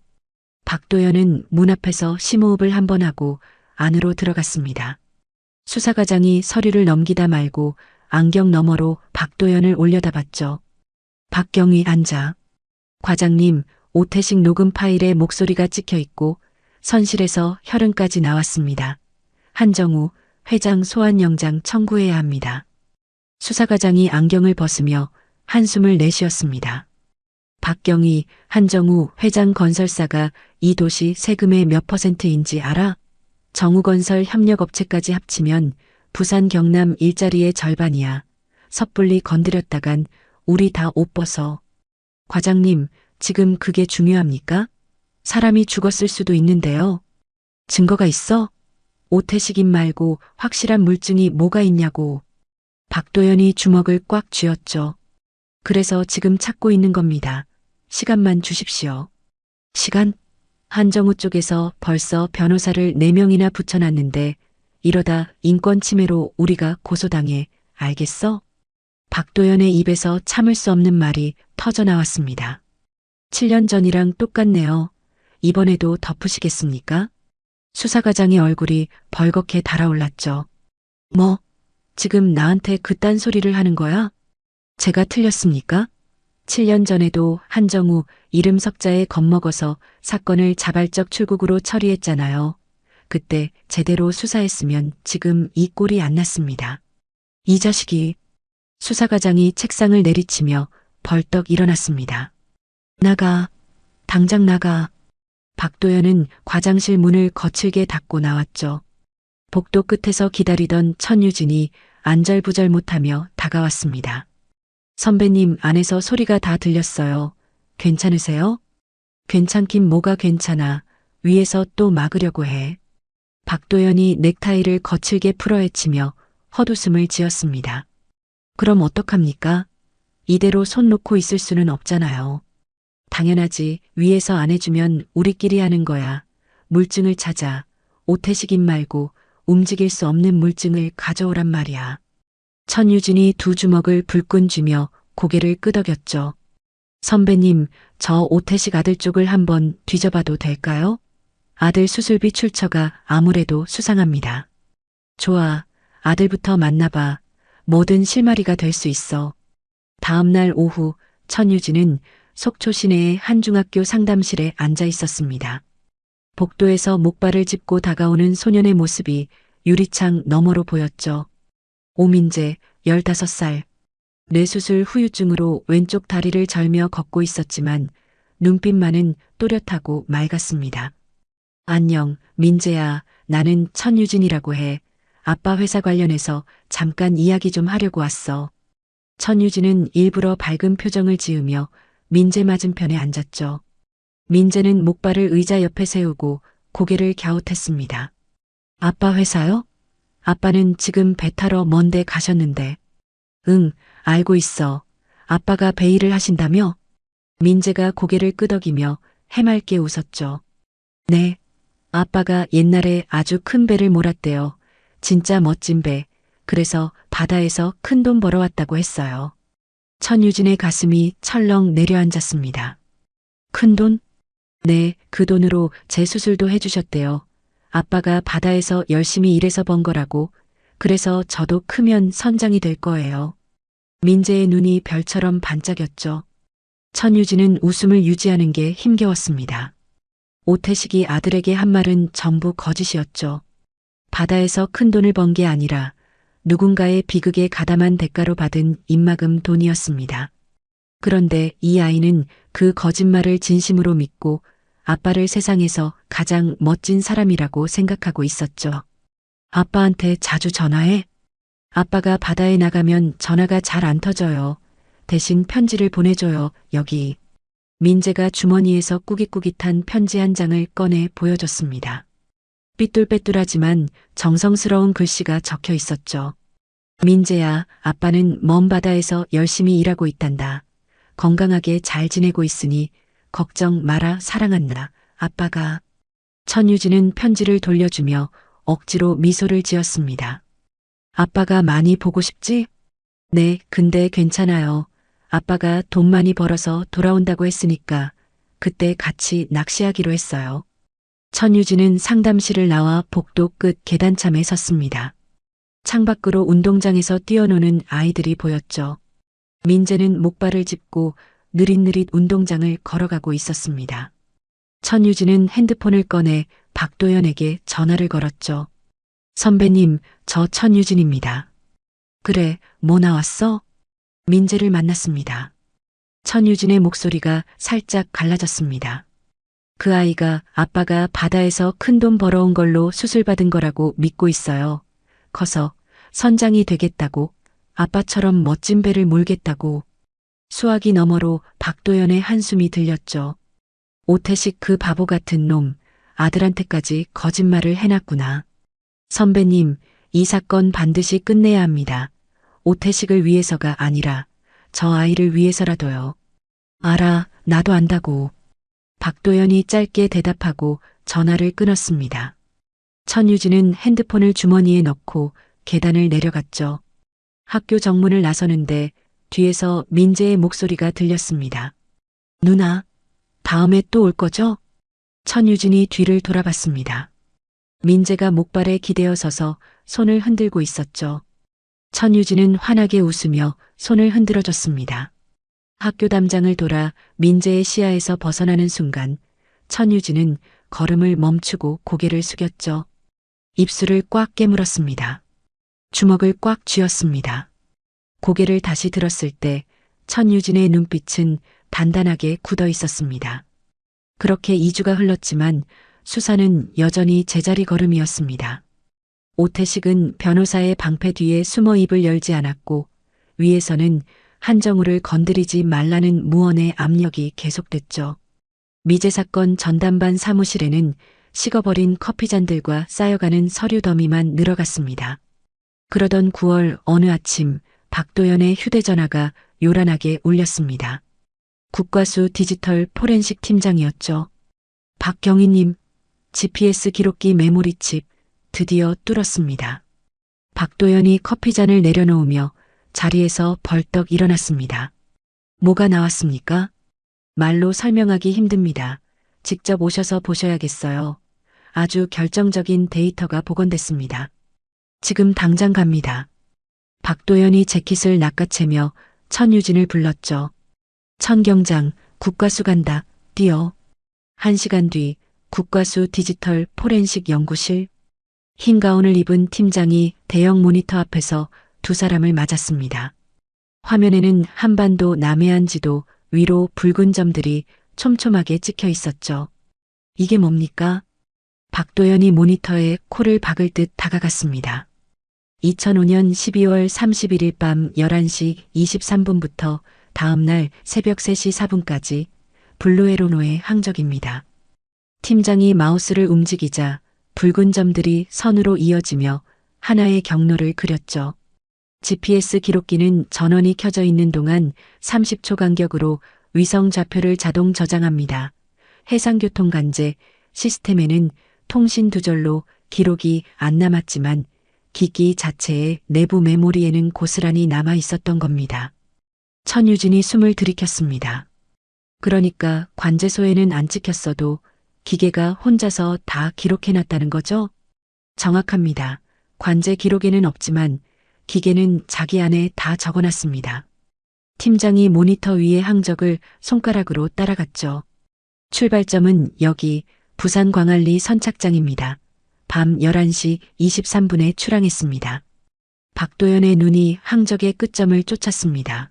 박도연은 문 앞에서 심호흡을 한 번 하고 안으로 들어갔습니다. 수사과장이 서류를 넘기다 말고 안경 너머로 박도연을 올려다봤죠. 박경희 앉아. 과장님, 오태식 녹음 파일에 목소리가 찍혀 있고 선실에서 혈흔까지 나왔습니다. 한정우 회장 소환영장 청구해야 합니다. 수사과장이 안경을 벗으며 한숨을 내쉬었습니다. 박경희, 한정우 회장 건설사가 이 도시 세금의 몇 %인지 알아? 정우건설 협력업체까지 합치면 부산 경남 일자리의 절반이야. 섣불리 건드렸다간 우리 다 옷 벗어. 과장님, 지금 그게 중요합니까? 사람이 죽었을 수도 있는데요. 증거가 있어? 오태식인 말고 확실한 물증이 뭐가 있냐고. 박도연이 주먹을 꽉 쥐었죠. 그래서 지금 찾고 있는 겁니다. 시간만 주십시오. 시간? 한정우 쪽에서 벌써 변호사를 4명이나 붙여놨는데 이러다 인권 침해로 우리가 고소당해. 알겠어? 박도연의 입에서 참을 수 없는 말이 터져나왔습니다. 7년 전이랑 똑같네요. 이번에도 덮으시겠습니까? 수사과장의 얼굴이 벌겋게 달아올랐죠. 뭐? 지금 나한테 그딴 소리를 하는 거야? 제가 틀렸습니까? 7년 전에도 한정우 이름 석자에 겁먹어서 사건을 자발적 출국으로 처리했잖아요. 그때 제대로 수사했으면 지금 이 꼴이 안 났습니다. 이 자식이. 수사과장이 책상을 내리치며 벌떡 일어났습니다. 나가. 당장 나가. 박도연은 과장실 문을 거칠게 닫고 나왔죠. 복도 끝에서 기다리던 천유진이 안절부절 못하며 다가왔습니다. 선배님, 안에서 소리가 다 들렸어요. 괜찮으세요? 괜찮긴 뭐가 괜찮아. 위에서 또 막으려고 해. 박도연이 넥타이를 거칠게 풀어헤치며 헛웃음을 지었습니다. 그럼 어떡합니까? 이대로 손 놓고 있을 수는 없잖아요. 당연하지. 위에서 안 해주면 우리끼리 하는 거야. 물증을 찾아. 오태식인 말고 움직일 수 없는 물증을 가져오란 말이야. 천유진이 두 주먹을 불끈 쥐며 고개를 끄덕였죠. 선배님, 저 오태식 아들 쪽을 한번 뒤져봐도 될까요? 아들 수술비 출처가 아무래도 수상합니다. 좋아. 아들부터 만나봐. 뭐든 실마리가 될 수 있어. 다음 날 오후 천유진은 속초 시내의 한 중학교 상담실에 앉아 있었습니다. 복도에서 목발을 짚고 다가오는 소년의 모습이 유리창 너머로 보였죠. 오민재, 15살. 뇌수술 후유증으로 왼쪽 다리를 절며 걷고 있었지만 눈빛만은 또렷하고 맑았습니다. 안녕, 민재야. 나는 천유진이라고 해. 아빠 회사 관련해서 잠깐 이야기 좀 하려고 왔어. 천유진은 일부러 밝은 표정을 지으며 민재 맞은편에 앉았죠. 민재는 목발을 의자 옆에 세우고 고개를 갸웃했습니다. 아빠 회사요? 아빠는 지금 배 타러 먼데 가셨는데. 응, 알고 있어. 아빠가 배 일을 하신다며? 민재가 고개를 끄덕이며 해맑게 웃었죠. 네. 아빠가 옛날에 아주 큰 배를 몰았대요. 진짜 멋진 배. 그래서 바다에서 큰 돈 벌어왔다고 했어요. 천유진의 가슴이 철렁 내려앉았습니다. 큰 돈? 네, 그 돈으로 제 수술도 해주셨대요. 아빠가 바다에서 열심히 일해서 번 거라고. 그래서 저도 크면 선장이 될 거예요. 민재의 눈이 별처럼 반짝였죠. 천유진은 웃음을 유지하는 게 힘겨웠습니다. 오태식이 아들에게 한 말은 전부 거짓이었죠. 바다에서 큰 돈을 번 게 아니라 누군가의 비극에 가담한 대가로 받은 입막음 돈이었습니다. 그런데 이 아이는 그 거짓말을 진심으로 믿고 아빠를 세상에서 가장 멋진 사람이라고 생각하고 있었죠. 아빠한테 자주 전화해? 아빠가 바다에 나가면 전화가 잘 안 터져요. 대신 편지를 보내줘요, 여기. 민재가 주머니에서 꾸깃꾸깃한 편지 한 장을 꺼내 보여줬습니다. 삐뚤빼뚤하지만 정성스러운 글씨가 적혀 있었죠. 민재야, 아빠는 먼 바다에서 열심히 일하고 있단다. 건강하게 잘 지내고 있으니 걱정 마라, 사랑한다. 아빠가. 천유진은 편지를 돌려주며 억지로 미소를 지었습니다. 아빠가 많이 보고 싶지? 네, 근데 괜찮아요. 아빠가 돈 많이 벌어서 돌아온다고 했으니까 그때 같이 낚시하기로 했어요. 천유진은 상담실을 나와 복도 끝 계단참에 섰습니다. 창밖으로 운동장에서 뛰어노는 아이들이 보였죠. 민재는 목발을 짚고 느릿느릿 운동장을 걸어가고 있었습니다. 천유진은 핸드폰을 꺼내 박도연에게 전화를 걸었죠. 선배님, 저 천유진입니다. 그래, 뭐 나왔어? 민재를 만났습니다. 천유진의 목소리가 살짝 갈라졌습니다. 그 아이가 아빠가 바다에서 큰 돈 벌어온 걸로 수술받은 거라고 믿고 있어요. 커서 선장이 되겠다고, 아빠처럼 멋진 배를 몰겠다고. 수화기 너머로 박도연의 한숨이 들렸죠. 오태식 그 바보 같은 놈, 아들한테까지 거짓말을 해놨구나. 선배님, 이 사건 반드시 끝내야 합니다. 오태식을 위해서가 아니라 저 아이를 위해서라도요. 알아, 나도 안다고. 박도연이 짧게 대답하고 전화를 끊었습니다. 천유진은 핸드폰을 주머니에 넣고 계단을 내려갔죠. 학교 정문을 나서는데 뒤에서 민재의 목소리가 들렸습니다. 누나, 다음에 또 올 거죠? 천유진이 뒤를 돌아봤습니다. 민재가 목발에 기대어 서서 손을 흔들고 있었죠. 천유진은 환하게 웃으며 손을 흔들어 줬습니다. 학교 담장을 돌아 민재의 시야에서 벗어나는 순간 천유진은 걸음을 멈추고 고개를 숙였죠. 입술을 꽉 깨물었습니다. 주먹을 꽉 쥐었습니다. 고개를 다시 들었을 때 천유진의 눈빛은 단단하게 굳어 있었습니다. 그렇게 2주가 흘렀지만 수사는 여전히 제자리 걸음이었습니다. 오태식은 변호사의 방패 뒤에 숨어 입을 열지 않았고 위에서는 한정우를 건드리지 말라는 무언의 압력이 계속됐죠. 미제 사건 전담반 사무실에는 식어버린 커피잔들과 쌓여가는 서류 더미만 늘어갔습니다. 그러던 9월 어느 아침 박도연의 휴대전화가 요란하게 울렸습니다. 국과수 디지털 포렌식 팀장이었죠. 박경희님, GPS 기록기 메모리 칩 드디어 뚫었습니다. 박도연이 커피잔을 내려놓으며 자리에서 벌떡 일어났습니다. 뭐가 나왔습니까? 말로 설명하기 힘듭니다. 직접 오셔서 보셔야겠어요. 아주 결정적인 데이터가 복원됐습니다. 지금 당장 갑니다. 박도연이 재킷을 낚아채며 천유진을 불렀죠. 천경장, 국과수 간다. 뛰어. 1시간 뒤 국과수 디지털 포렌식 연구실. 흰 가운을 입은 팀장이 대형 모니터 앞에서 두 사람을 맞았습니다. 화면에는 한반도 남해안 지도 위로 붉은 점들이 촘촘하게 찍혀 있었죠. 이게 뭡니까? 박도연이 모니터에 코를 박을 듯 다가갔습니다. 2005년 12월 31일 밤 11시 23분부터 다음날 새벽 3시 4분까지 블루에로노의 항적입니다. 팀장이 마우스를 움직이자 붉은 점들이 선으로 이어지며 하나의 경로를 그렸죠. GPS 기록기는 전원이 켜져 있는 동안 30초 간격으로 위성 좌표를 자동 저장합니다. 해상교통 관제 시스템에는 통신 두절로 기록이 안 남았지만 기기 자체의 내부 메모리에는 고스란히 남아 있었던 겁니다. 천유진이 숨을 들이켰습니다. 그러니까 관제소에는 안 찍혔어도 기계가 혼자서 다 기록해놨다는 거죠? 정확합니다. 관제 기록에는 없지만 기계는 자기 안에 다 적어놨습니다. 팀장이 모니터 위의 항적을 손가락으로 따라갔죠. 출발점은 여기 부산 광안리 선착장입니다. 밤 11시 23분에 출항했습니다. 박도연의 눈이 항적의 끝점을 쫓았습니다.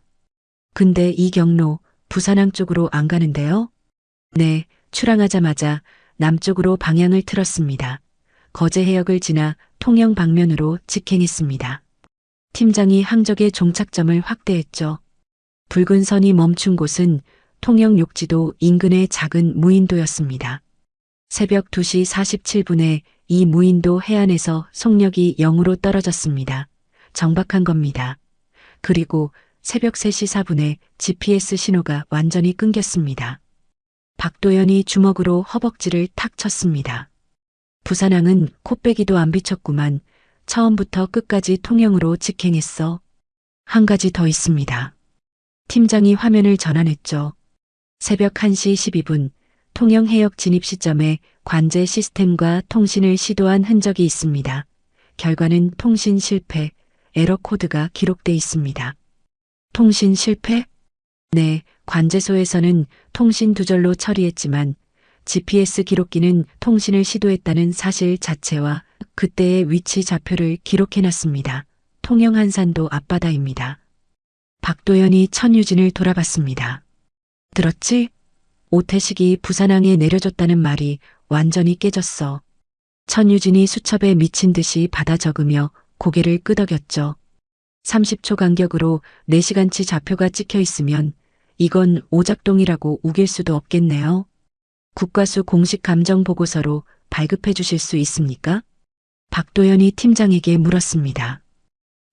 근데 이 경로 부산항 쪽으로 안 가는데요? 네, 출항하자마자 남쪽으로 방향을 틀었습니다. 거제 해역을 지나 통영 방면으로 직행했습니다. 팀장이 항적의 종착점을 확대했죠. 붉은 선이 멈춘 곳은 통영 욕지도 인근의 작은 무인도였습니다. 새벽 2시 47분에 이 무인도 해안에서 속력이 0으로 떨어졌습니다. 정박한 겁니다. 그리고 새벽 3시 4분에 GPS 신호가 완전히 끊겼습니다. 박도연이 주먹으로 허벅지를 탁 쳤습니다. 부산항은 코빼기도 안 비쳤구만. 처음부터 끝까지 통영으로 직행했어. 한 가지 더 있습니다. 팀장이 화면을 전환했죠. 새벽 1시 12분 통영 해역 진입 시점에 관제 시스템과 통신을 시도한 흔적이 있습니다. 결과는 통신 실패, 에러 코드가 기록돼 있습니다. 통신 실패? 네, 관제소에서는 통신 두절로 처리했지만 GPS 기록기는 통신을 시도했다는 사실 자체와 그때의 위치 좌표를 기록해놨습니다. 통영 한산도 앞바다입니다. 박도연이 천유진을 돌아봤습니다. 들었지? 오태식이 부산항에 내려줬다는 말이 완전히 깨졌어. 천유진이 수첩에 미친 듯이 받아 적으며 고개를 끄덕였죠. 30초 간격으로 4시간치 좌표가 찍혀 있으면 이건 오작동이라고 우길 수도 없겠네요. 국과수 공식 감정 보고서로 발급해 주실 수 있습니까? 박도연이 팀장에게 물었습니다.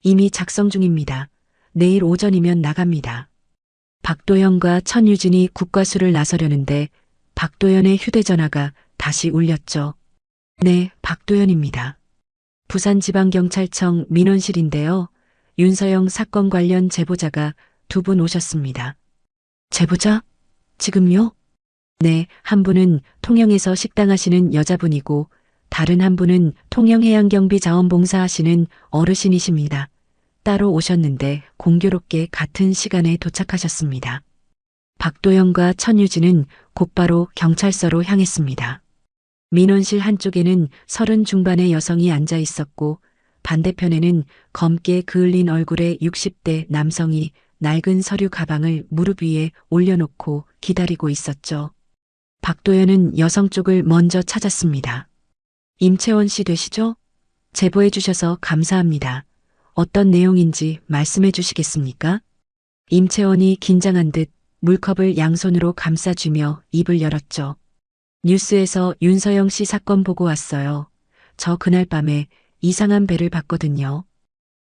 이미 작성 중입니다. 내일 오전이면 나갑니다. 박도연과 천유진이 국과수를 나서려는데 박도연의 휴대전화가 다시 울렸죠. 네, 박도연입니다. 부산지방경찰청 민원실인데요. 윤서영 사건 관련 제보자가 2분 오셨습니다. 제보자? 지금요? 네, 한 분은 통영에서 식당 하시는 여자분이고 다른 한 분은 통영해양경비 자원봉사 하시는 어르신이십니다. 따로 오셨는데 공교롭게 같은 시간에 도착하셨습니다. 박도연과 천유진은 곧바로 경찰서로 향했습니다. 민원실 한쪽에는 30 중반의 여성이 앉아 있었고 반대편에는 검게 그을린 얼굴의 60대 남성이 낡은 서류 가방을 무릎 위에 올려놓고 기다리고 있었죠. 박도연은 여성 쪽을 먼저 찾았습니다. 임채원 씨 되시죠? 제보해 주셔서 감사합니다. 어떤 내용인지 말씀해 주시겠습니까? 임채원이 긴장한 듯 물컵을 양손으로 감싸쥐며 입을 열었죠. 뉴스에서 윤서영 씨 사건 보고 왔어요. 저 그날 밤에 이상한 배를 봤거든요.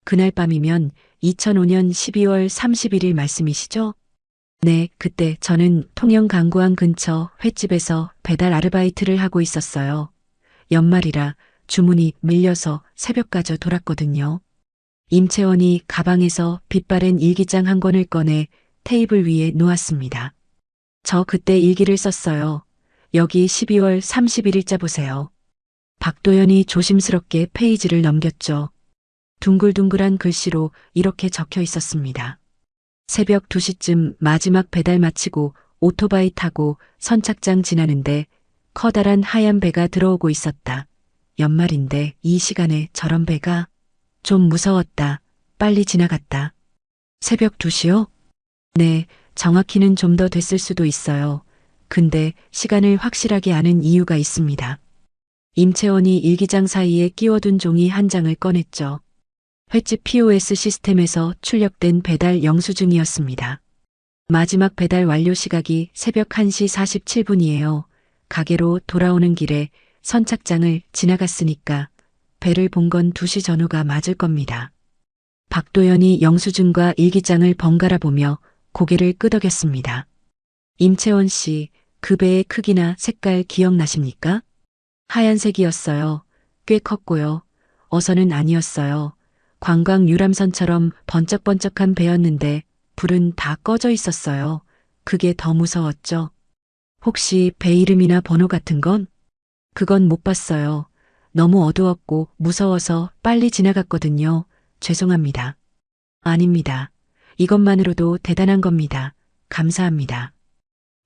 그날 밤이면 2005년 12월 31일 말씀이시죠? 네, 그때 저는 통영 강구항 근처 횟집에서 배달 아르바이트를 하고 있었어요. 연말이라 주문이 밀려서 새벽까지 돌았거든요. 임채원이 가방에서 빛바랜 일기장 한 권을 꺼내 테이블 위에 놓았습니다. 저 그때 일기를 썼어요. 여기 12월 31일자 보세요. 박도연이 조심스럽게 페이지를 넘겼죠. 둥글둥글한 글씨로 이렇게 적혀 있었습니다. 새벽 2시쯤 마지막 배달 마치고 오토바이 타고 선착장 지나는데 커다란 하얀 배가 들어오고 있었다. 연말인데 이 시간에 저런 배가 좀 무서웠다. 빨리 지나갔다. 새벽 2시요? 네, 정확히는 좀 더 됐을 수도 있어요. 근데 시간을 확실하게 아는 이유가 있습니다. 임채원이 일기장 사이에 끼워둔 종이 한 장을 꺼냈죠. 횟집 POS 시스템에서 출력된 배달 영수증이었습니다. 마지막 배달 완료 시각이 새벽 1시 47분이에요. 가게로 돌아오는 길에 선착장을 지나갔으니까 배를 본 건 2시 전후가 맞을 겁니다. 박도연이 영수증과 일기장을 번갈아 보며 고개를 끄덕였습니다. 임채원 씨, 그 배의 크기나 색깔 기억나십니까? 하얀색이었어요. 꽤 컸고요. 어선은 아니었어요. 관광 유람선처럼 번쩍번쩍한 배였는데 불은 다 꺼져 있었어요. 그게 더 무서웠죠. 혹시 배 이름이나 번호 같은 건? 그건 못 봤어요. 너무 어두웠고 무서워서 빨리 지나갔거든요. 죄송합니다. 아닙니다. 이것만으로도 대단한 겁니다. 감사합니다.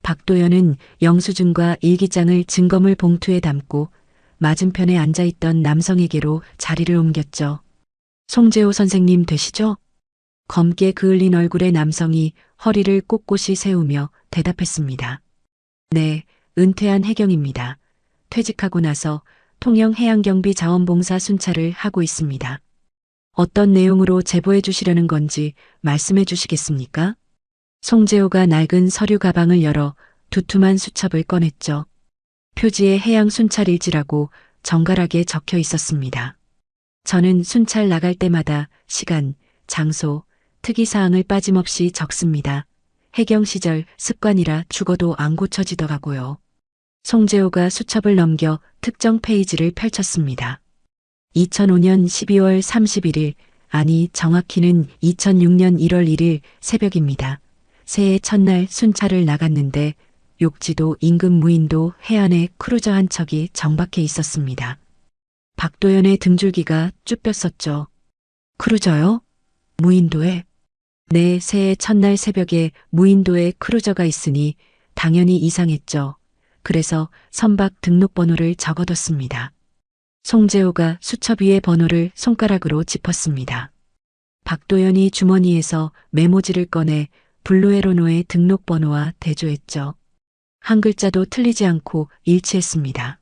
박도연은 영수증과 일기장을 증거물 봉투에 담고 맞은편에 앉아있던 남성에게로 자리를 옮겼죠. 송재호 선생님 되시죠? 검게 그을린 얼굴의 남성이 허리를 꼿꼿이 세우며 대답했습니다. 네, 은퇴한 해경입니다. 퇴직하고 나서 통영해양경비 자원봉사 순찰을 하고 있습니다. 어떤 내용으로 제보해 주시려는 건지 말씀해 주시겠습니까? 송재호가 낡은 서류 가방을 열어 두툼한 수첩을 꺼냈죠. 표지에 해양 순찰일지라고 정갈하게 적혀 있었습니다. 저는 순찰 나갈 때마다 시간, 장소, 특이사항을 빠짐없이 적습니다. 해경 시절 습관이라 죽어도 안 고쳐지더라고요. 송재호가 수첩을 넘겨 특정 페이지를 펼쳤습니다. 2005년 12월 31일, 아니 정확히는 2006년 1월 1일 새벽입니다. 새해 첫날 순찰을 나갔는데 욕지도 인근 무인도 해안에 크루저 한 척이 정박해 있었습니다. 박도연의 등줄기가 쭈뼛섰죠. 크루저요? 무인도에? 네, 새해 첫날 새벽에 무인도에 크루저가 있으니 당연히 이상했죠. 그래서 선박 등록번호를 적어뒀습니다. 송재호가 수첩 위의 번호를 손가락으로 짚었습니다. 박도연이 주머니에서 메모지를 꺼내 블루에로노의 등록번호와 대조했죠. 한 글자도 틀리지 않고 일치했습니다.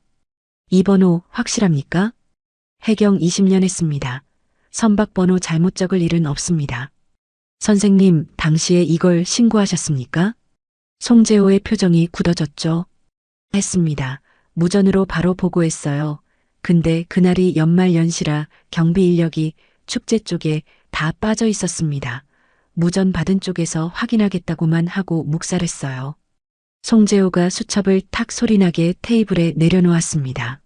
이 번호 확실합니까? 해경 20년 했습니다. 선박번호 잘못 적을 일은 없습니다. 선생님, 당시에 이걸 신고하셨습니까? 송재호의 표정이 굳어졌죠. 했습니다. 무전으로 바로 보고했어요. 근데 그날이 연말 연시라 경비 인력이 축제 쪽에 다 빠져 있었습니다. 무전 받은 쪽에서 확인하겠다고만 하고 묵살했어요. 송재호가 수첩을 탁 소리나게 테이블에 내려놓았습니다.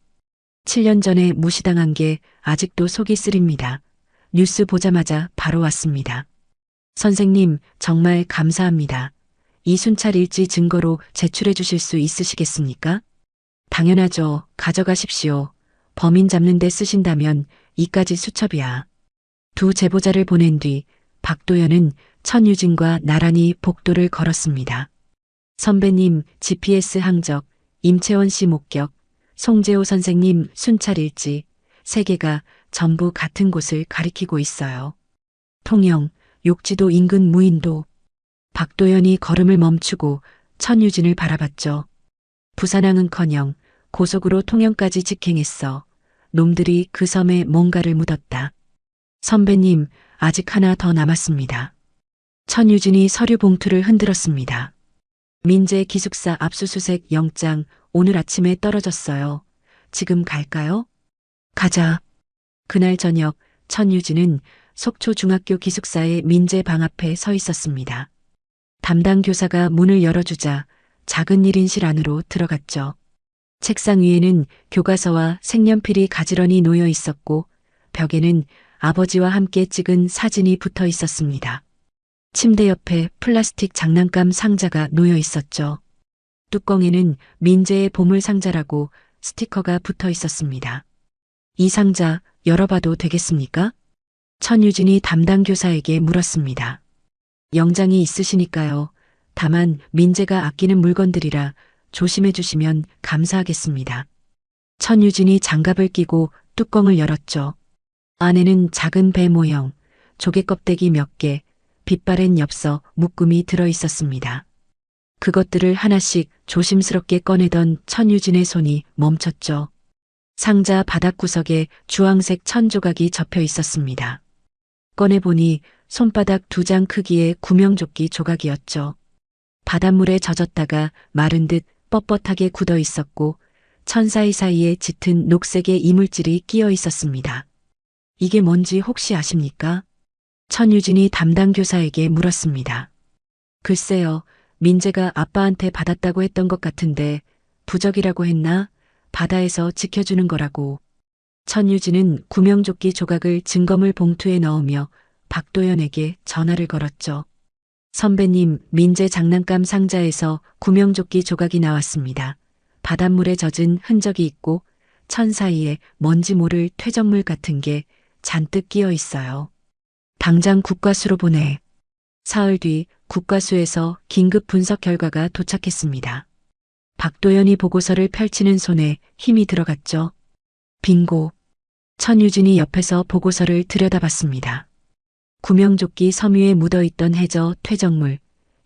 7년 전에 무시당한 게 아직도 속이 쓰립니다. 뉴스 보자마자 바로 왔습니다. 선생님, 정말 감사합니다. 이 순찰 일지 증거로 제출해 주실 수 있으시겠습니까? 당연하죠. 가져가십시오. 범인 잡는 데 쓰신다면 이까지 수첩이야. 두 제보자를 보낸 뒤 박도연은 천유진과 나란히 복도를 걸었습니다. 선배님 GPS 항적, 임채원 씨 목격, 송재호 선생님 순찰 일지, 세 개가 전부 같은 곳을 가리키고 있어요. 통영, 욕지도 인근 무인도. 박도연이 걸음을 멈추고 천유진을 바라봤죠. 부산항은커녕 고속으로 통영까지 직행했어. 놈들이 그 섬에 뭔가를 묻었다. 선배님, 아직 하나 더 남았습니다. 천유진이 서류 봉투를 흔들었습니다. 민재 기숙사 압수수색 영장 오늘 아침에 떨어졌어요. 지금 갈까요? 가자. 그날 저녁 천유진은 속초중학교 기숙사의 민재 방 앞에 서 있었습니다. 담당 교사가 문을 열어주자 작은 1인실 안으로 들어갔죠. 책상 위에는 교과서와 색연필이 가지런히 놓여 있었고 벽에는 아버지와 함께 찍은 사진이 붙어 있었습니다. 침대 옆에 플라스틱 장난감 상자가 놓여 있었죠. 뚜껑에는 민재의 보물 상자라고 스티커가 붙어 있었습니다. 이 상자 열어봐도 되겠습니까? 천유진이 담당 교사에게 물었습니다. 영장이 있으시니까요. 다만 민재가 아끼는 물건들이라 조심해 주시면 감사하겠습니다. 천유진이 장갑을 끼고 뚜껑을 열었죠. 안에는 작은 배 모형, 조개 껍데기 몇 개, 빛바랜 엽서, 묶음이 들어 있었습니다. 그것들을 하나씩 조심스럽게 꺼내던 천유진의 손이 멈췄죠. 상자 바닥구석에 주황색 천조각이 접혀 있었습니다. 꺼내보니 손바닥 2장 크기의 구명조끼 조각이었죠. 바닷물에 젖었다가 마른 듯 뻣뻣하게 굳어 있었고 천 사이사이에 짙은 녹색의 이물질이 끼어 있었습니다. 이게 뭔지 혹시 아십니까? 천유진이 담당 교사에게 물었습니다. 글쎄요, 민재가 아빠한테 받았다고 했던 것 같은데 부적이라고 했나? 바다에서 지켜주는 거라고. 천유진은 구명조끼 조각을 증거물 봉투에 넣으며 박도연에게 전화를 걸었죠. 선배님, 민재 장난감 상자에서 구명조끼 조각이 나왔습니다. 바닷물에 젖은 흔적이 있고 천 사이에 뭔지 모를 퇴적물 같은 게 잔뜩 끼어 있어요. 당장 국과수로 보내. 사흘 뒤 국과수에서 긴급 분석 결과가 도착했습니다. 박도연이 보고서를 펼치는 손에 힘이 들어갔죠. 빙고. 천유진이 옆에서 보고서를 들여다봤습니다. 구명조끼 섬유에 묻어있던 해저 퇴적물,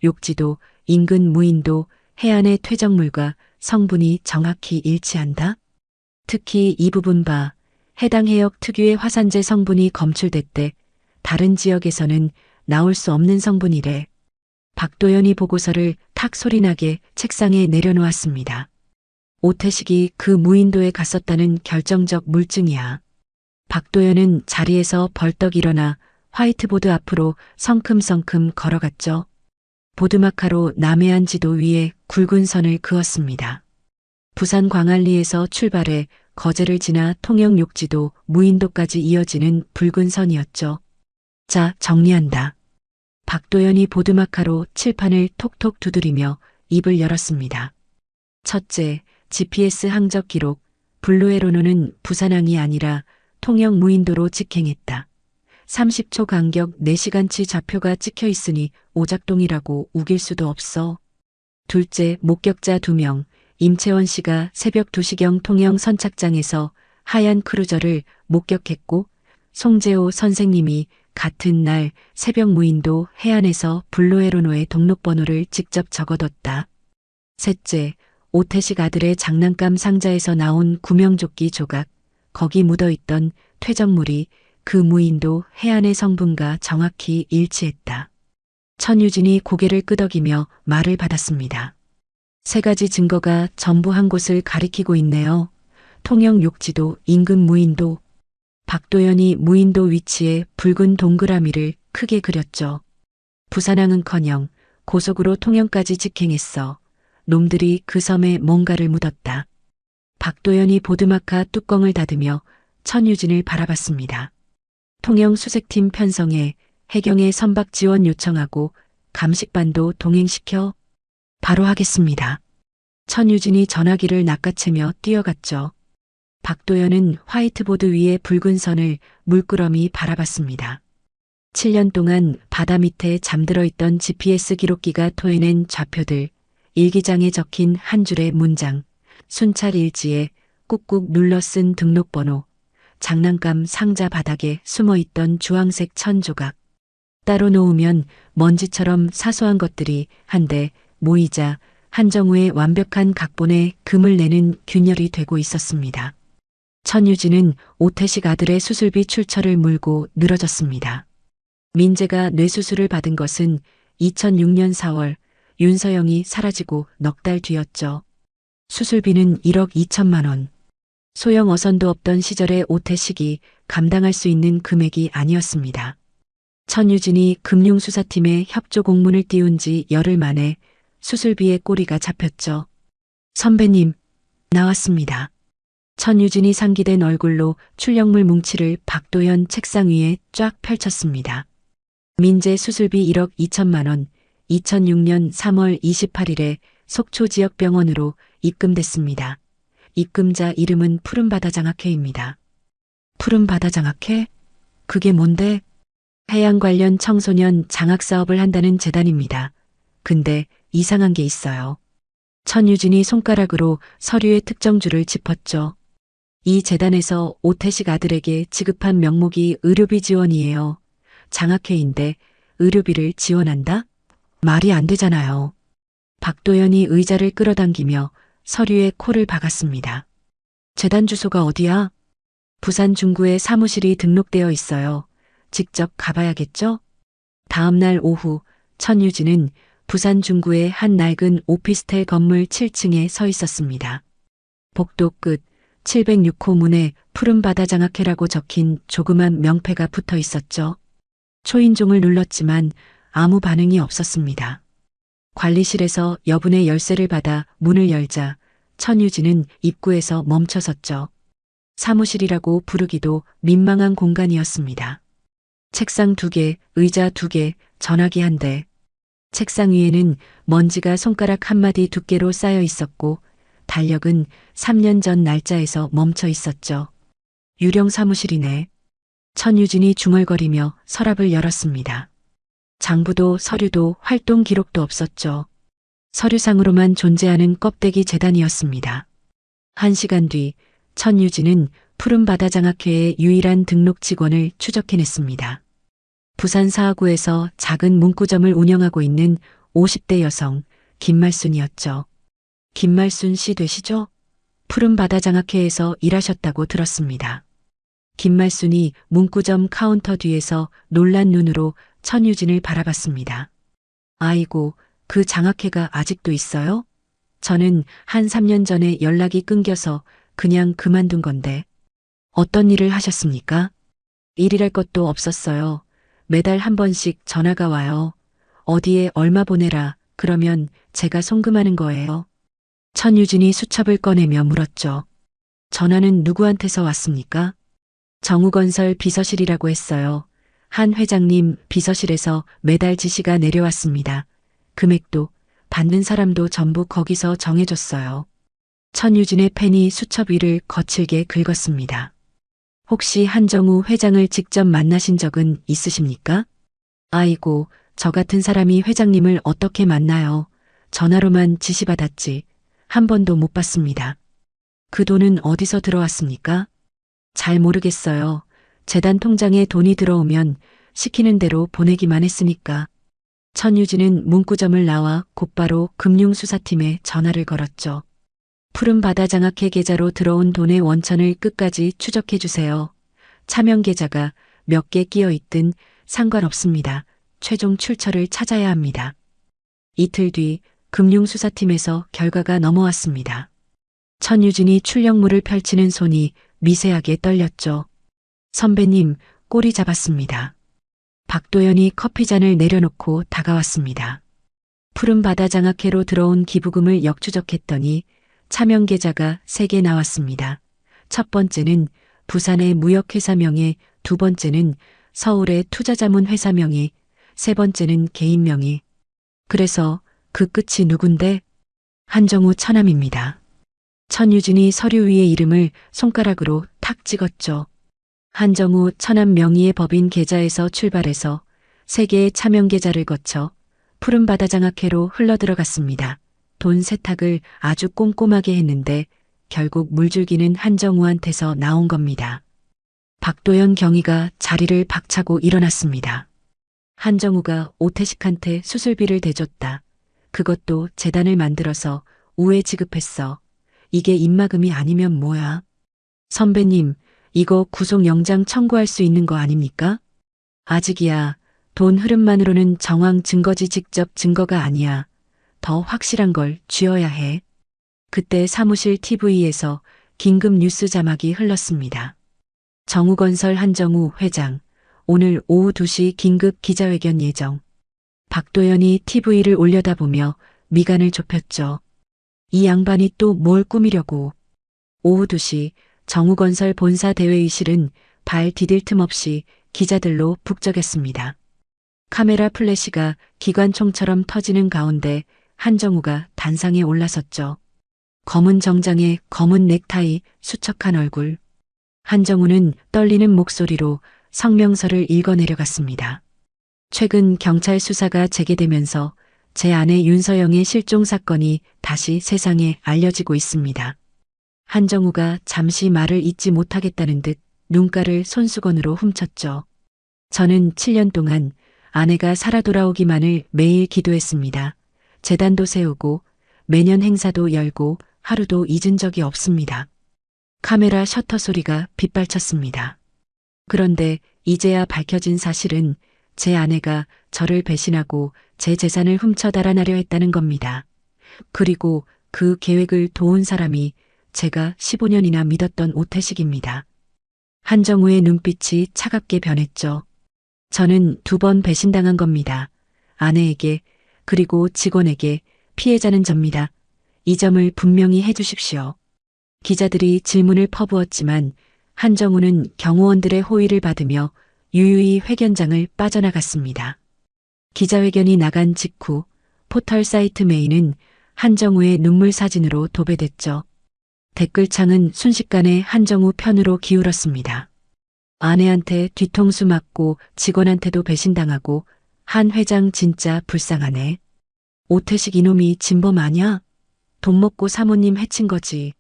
욕지도, 인근 무인도, 해안의 퇴적물과 성분이 정확히 일치한다. 특히 이 부분 봐. 해당 해역 특유의 화산재 성분이 검출됐대. 다른 지역에서는 나올 수 없는 성분이래. 박도연이 보고서를 탁 소리나게 책상에 내려놓았습니다. 오태식이 그 무인도에 갔었다는 결정적 물증이야. 박도연은 자리에서 벌떡 일어나 화이트보드 앞으로 성큼성큼 걸어갔죠. 보드마카로 남해안 지도 위에 굵은 선을 그었습니다. 부산 광안리에서 출발해 거제를 지나 통영 욕지도 무인도까지 이어지는 붉은 선이었죠. 자, 정리한다. 박도연이 보드마카로 칠판을 톡톡 두드리며 입을 열었습니다. 첫째, GPS 항적 기록. 블루에로노는 부산항이 아니라 통영 무인도로 직행했다. 30초 간격 4시간치 좌표가 찍혀 있으니 오작동이라고 우길 수도 없어. 둘째, 목격자 2명. 임채원 씨가 새벽 2시경 통영 선착장에서 하얀 크루저를 목격했고 송재호 선생님이 같은 날 새벽 무인도 해안에서 블루에로노의 등록번호를 직접 적어뒀다. 셋째, 오태식 아들의 장난감 상자에서 나온 구명조끼 조각, 거기 묻어있던 퇴적물이 그 무인도 해안의 성분과 정확히 일치했다. 천유진이 고개를 끄덕이며 말을 받았습니다. 3가지 증거가 전부 한 곳을 가리키고 있네요. 통영 욕지도, 인근 무인도. 박도연이 무인도 위치에 붉은 동그라미를 크게 그렸죠. 부산항은커녕 고속으로 통영까지 직행했어. 놈들이 그 섬에 뭔가를 묻었다. 박도연이 보드마카 뚜껑을 닫으며 천유진을 바라봤습니다. 통영 수색팀 편성해 해경에 선박 지원 요청하고 감식반도 동행시켜. 바로 하겠습니다. 천유진이 전화기를 낚아채며 뛰어갔죠. 박도연은 화이트보드 위에 붉은 선을 물끄러미 바라봤습니다. 7년 동안 바다 밑에 잠들어 있던 GPS 기록기가 토해낸 좌표들, 일기장에 적힌 한 줄의 문장, 순찰 일지에 꾹꾹 눌러 쓴 등록번호, 장난감 상자 바닥에 숨어있던 주황색 천 조각. 따로 놓으면 먼지처럼 사소한 것들이 한데 모이자 한정우의 완벽한 각본에 금을 내는 균열이 되고 있었습니다. 천유진은 오태식 아들의 수술비 출처를 물고 늘어졌습니다. 민재가 뇌수술을 받은 것은 2006년 4월 윤서영이 사라지고 넉 달 뒤였죠. 수술비는 1억 2천만 원. 소형 어선도 없던 시절의 오태식이 감당할 수 있는 금액이 아니었습니다. 천유진이 금융수사팀에 협조 공문을 띄운 지 열흘 만에 수술비의 꼬리가 잡혔죠. 선배님, 나왔습니다. 천유진이 상기된 얼굴로 출력물 뭉치를 박도연 책상 위에 쫙 펼쳤습니다. 민재 수술비 1억 2천만 원, 2006년 3월 28일에 속초지역병원으로 입금됐습니다. 입금자 이름은 푸른바다 장학회입니다. 푸른바다 장학회? 그게 뭔데? 해양 관련 청소년 장학 사업을 한다는 재단입니다. 근데 이상한 게 있어요. 천유진이 손가락으로 서류의 특정주를 짚었죠. 이 재단에서 오태식 아들에게 지급한 명목이 의료비 지원이에요. 장학회인데 의료비를 지원한다? 말이 안 되잖아요. 박도연이 의자를 끌어당기며 서류에 코를 박았습니다. 재단 주소가 어디야? 부산 중구에 사무실이 등록되어 있어요. 직접 가봐야겠죠? 다음 날 오후 천유진은 부산 중구의 한 낡은 오피스텔 건물 7층에 서 있었습니다. 복도 끝 706호 문에 푸른바다 장학회라고 적힌 조그만 명패가 붙어 있었죠. 초인종을 눌렀지만 아무 반응이 없었습니다. 관리실에서 여분의 열쇠를 받아 문을 열자 천유진은 입구에서 멈춰섰죠. 사무실이라고 부르기도 민망한 공간이었습니다. 책상 2개, 의자 2개, 전화기 1대. 책상 위에는 먼지가 손가락 한마디 두께로 쌓여 있었고 달력은 3년 전 날짜에서 멈춰 있었죠. 유령 사무실이네. 천유진이 중얼거리며 서랍을 열었습니다. 장부도 서류도 활동 기록도 없었죠. 서류상으로만 존재하는 껍데기 재단이었습니다. 1시간 뒤 천유진은 푸른바다 장학회의 유일한 등록 직원을 추적해냈습니다. 부산 사하구에서 작은 문구점을 운영하고 있는 50대 여성 김말순이었죠. 김말순 씨 되시죠? 푸른바다 장학회에서 일하셨다고 들었습니다. 김말순이 문구점 카운터 뒤에서 놀란 눈으로 천유진을 바라봤습니다. 아이고, 그 장학회가 아직도 있어요? 저는 한 3년 전에 연락이 끊겨서 그냥 그만둔 건데. 어떤 일을 하셨습니까? 일이랄 것도 없었어요. 매달 한 번씩 전화가 와요. 어디에 얼마 보내라. 그러면 제가 송금하는 거예요. 천유진이 수첩을 꺼내며 물었죠. 전화는 누구한테서 왔습니까? 정우건설 비서실이라고 했어요. 한 회장님 비서실에서 매달 지시가 내려왔습니다. 금액도 받는 사람도 전부 거기서 정해줬어요. 천유진의 펜이 수첩 위를 거칠게 긁었습니다. 혹시 한정우 회장을 직접 만나신 적은 있으십니까? 아이고, 저 같은 사람이 회장님을 어떻게 만나요? 전화로만 지시받았지. 한 번도 못 봤습니다. 그 돈은 어디서 들어왔습니까? 잘 모르겠어요. 재단 통장에 돈이 들어오면 시키는 대로 보내기만 했으니까. 천유진은 문구점을 나와 곧바로 금융수사팀에 전화를 걸었죠. 푸른바다 장학회 계좌로 들어온 돈의 원천을 끝까지 추적해 주세요. 차명 계좌가 몇 개 끼어 있든 상관없습니다. 최종 출처를 찾아야 합니다. 이틀 뒤 금융수사팀에서 결과가 넘어왔습니다. 천유진이 출력물을 펼치는 손이 미세하게 떨렸죠. 선배님, 꼬리 잡았습니다. 박도연이 커피잔을 내려놓고 다가왔습니다. 푸른바다 장학회로 들어온 기부금을 역추적했더니 차명 계좌가 3개 나왔습니다. 첫 번째는 부산의 무역회사 명의, 두 번째는 서울의 투자자문 회사 명의, 세 번째는 개인 명의. 그래서 그 끝이 누군데? 한정우 처남입니다. 천유진이 서류 위에 이름을 손가락으로 탁 찍었죠. 한정우 처남 명의의 법인 계좌에서 출발해서 3개의 차명 계좌를 거쳐 푸른바다 장학회로 흘러들어갔습니다. 돈 세탁을 아주 꼼꼼하게 했는데 결국 물줄기는 한정우한테서 나온 겁니다. 박도연 경위가 자리를 박차고 일어났습니다. 한정우가 오태식한테 수술비를 대줬다. 그것도 재단을 만들어서 우회 지급했어. 이게 입막음이 아니면 뭐야? 선배님, 이거 구속영장 청구할 수 있는 거 아닙니까? 아직이야. 돈 흐름만으로는 정황 증거지 직접 증거가 아니야. 더 확실한 걸 쥐어야 해. 그때 사무실 TV에서 긴급 뉴스 자막이 흘렀습니다. 정우건설 한정우 회장, 오늘 오후 2시 긴급 기자회견 예정. 박도연이 TV를 올려다보며 미간을 좁혔죠. 이 양반이 또 뭘 꾸미려고. 오후 2시 정우건설 본사 대회의실은 발 디딜 틈 없이 기자들로 북적였습니다. 카메라 플래시가 기관총처럼 터지는 가운데 한정우가 단상에 올라섰죠. 검은 정장에 검은 넥타이, 수척한 얼굴. 한정우는 떨리는 목소리로 성명서를 읽어내려갔습니다. 최근 경찰 수사가 재개되면서 제 아내 윤서영의 실종 사건이 다시 세상에 알려지고 있습니다. 한정우가 잠시 말을 잇지 못하겠다는 듯 눈가를 손수건으로 훔쳤죠. 저는 7년 동안 아내가 살아 돌아오기만을 매일 기도했습니다. 제단도 세우고 매년 행사도 열고 하루도 잊은 적이 없습니다. 카메라 셔터 소리가 빗발쳤습니다. 그런데 이제야 밝혀진 사실은 제 아내가 저를 배신하고 제 재산을 훔쳐 달아나려 했다는 겁니다. 그리고 그 계획을 도운 사람이 제가 15년이나 믿었던 오태식입니다. 한정우의 눈빛이 차갑게 변했죠. 저는 2번 배신당한 겁니다. 아내에게 그리고 직원에게. 피해자는 접니다. 이 점을 분명히 해주십시오. 기자들이 질문을 퍼부었지만 한정우는 경호원들의 호의를 받으며 유유히 회견장을 빠져나갔습니다. 기자회견이 나간 직후 포털 사이트 메인은 한정우의 눈물 사진으로 도배됐죠. 댓글창은 순식간에 한정우 편으로 기울었습니다. 아내한테 뒤통수 맞고 직원한테도 배신당하고 한 회장 진짜 불쌍하네. 오태식 이놈이 진범 아냐? 돈 먹고 사모님 해친 거지.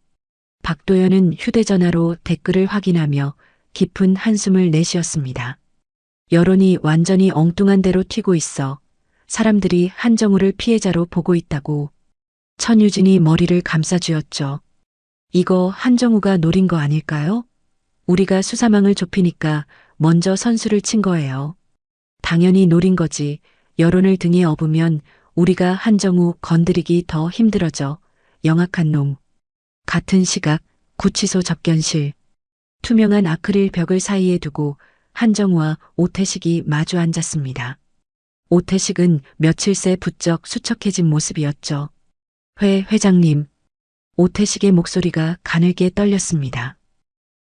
박도연은 휴대전화로 댓글을 확인하며 깊은 한숨을 내쉬었습니다. 여론이 완전히 엉뚱한 대로 튀고 있어. 사람들이 한정우를 피해자로 보고 있다고. 천유진이 머리를 감싸쥐었죠. 이거 한정우가 노린 거 아닐까요? 우리가 수사망을 좁히니까 먼저 선수를 친 거예요. 당연히 노린 거지. 여론을 등에 업으면 우리가 한정우 건드리기 더 힘들어져. 영악한 놈. 같은 시각 구치소 접견실. 투명한 아크릴 벽을 사이에 두고 한정우와 오태식이 마주 앉았습니다. 오태식은 며칠 새 부쩍 수척해진 모습이었죠. 회장님. 오태식의 목소리가 가늘게 떨렸습니다.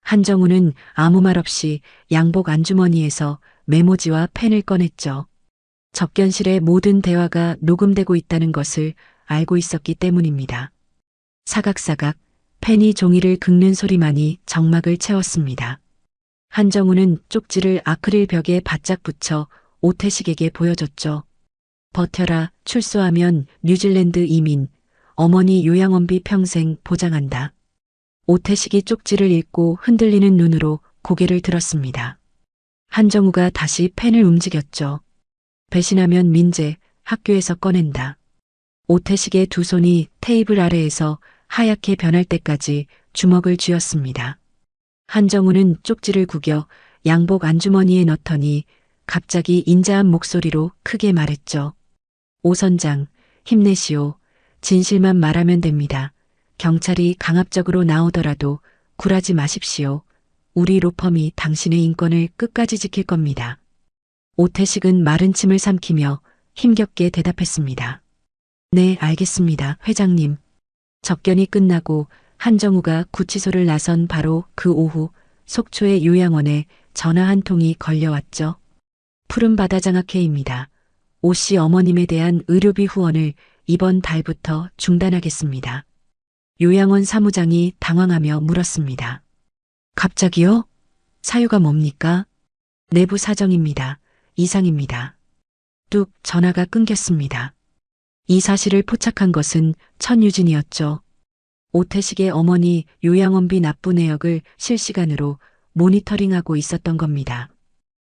한정우는 아무 말 없이 양복 안주머니에서 메모지와 펜을 꺼냈죠. 접견실의 모든 대화가 녹음되고 있다는 것을 알고 있었기 때문입니다. 사각사각 펜이 종이를 긁는 소리만이 정막을 채웠습니다. 한정우는 쪽지를 아크릴 벽에 바짝 붙여 오태식에게 보여줬죠. 버텨라, 출소하면 뉴질랜드 이민, 어머니 요양원비 평생 보장한다. 오태식이 쪽지를 읽고 흔들리는 눈으로 고개를 들었습니다. 한정우가 다시 펜을 움직였죠. 배신하면 민재, 학교에서 꺼낸다. 오태식의 2 손이 테이블 아래에서 하얗게 변할 때까지 주먹을 쥐었습니다. 한정우는 쪽지를 구겨 양복 안주머니에 넣더니 갑자기 인자한 목소리로 크게 말했죠. 오 선장, 힘내시오. 진실만 말하면 됩니다. 경찰이 강압적으로 나오더라도 굴하지 마십시오. 우리 로펌이 당신의 인권을 끝까지 지킬 겁니다. 오태식은 마른 침을 삼키며 힘겹게 대답했습니다. 네, 알겠습니다, 회장님. 접견이 끝나고 한정우가 구치소를 나선 바로 그 오후 속초의 요양원에 전화 한 통이 걸려왔죠. 푸른 바다 장학회입니다. 오 씨 어머님에 대한 의료비 후원을 이번 달부터 중단하겠습니다. 요양원 사무장이 당황하며 물었습니다. 갑자기요? 사유가 뭡니까? 내부 사정입니다. 이상입니다. 뚝 전화가 끊겼습니다. 이 사실을 포착한 것은 천유진이었죠. 오태식의 어머니 요양원비 납부 내역을 실시간으로 모니터링하고 있었던 겁니다.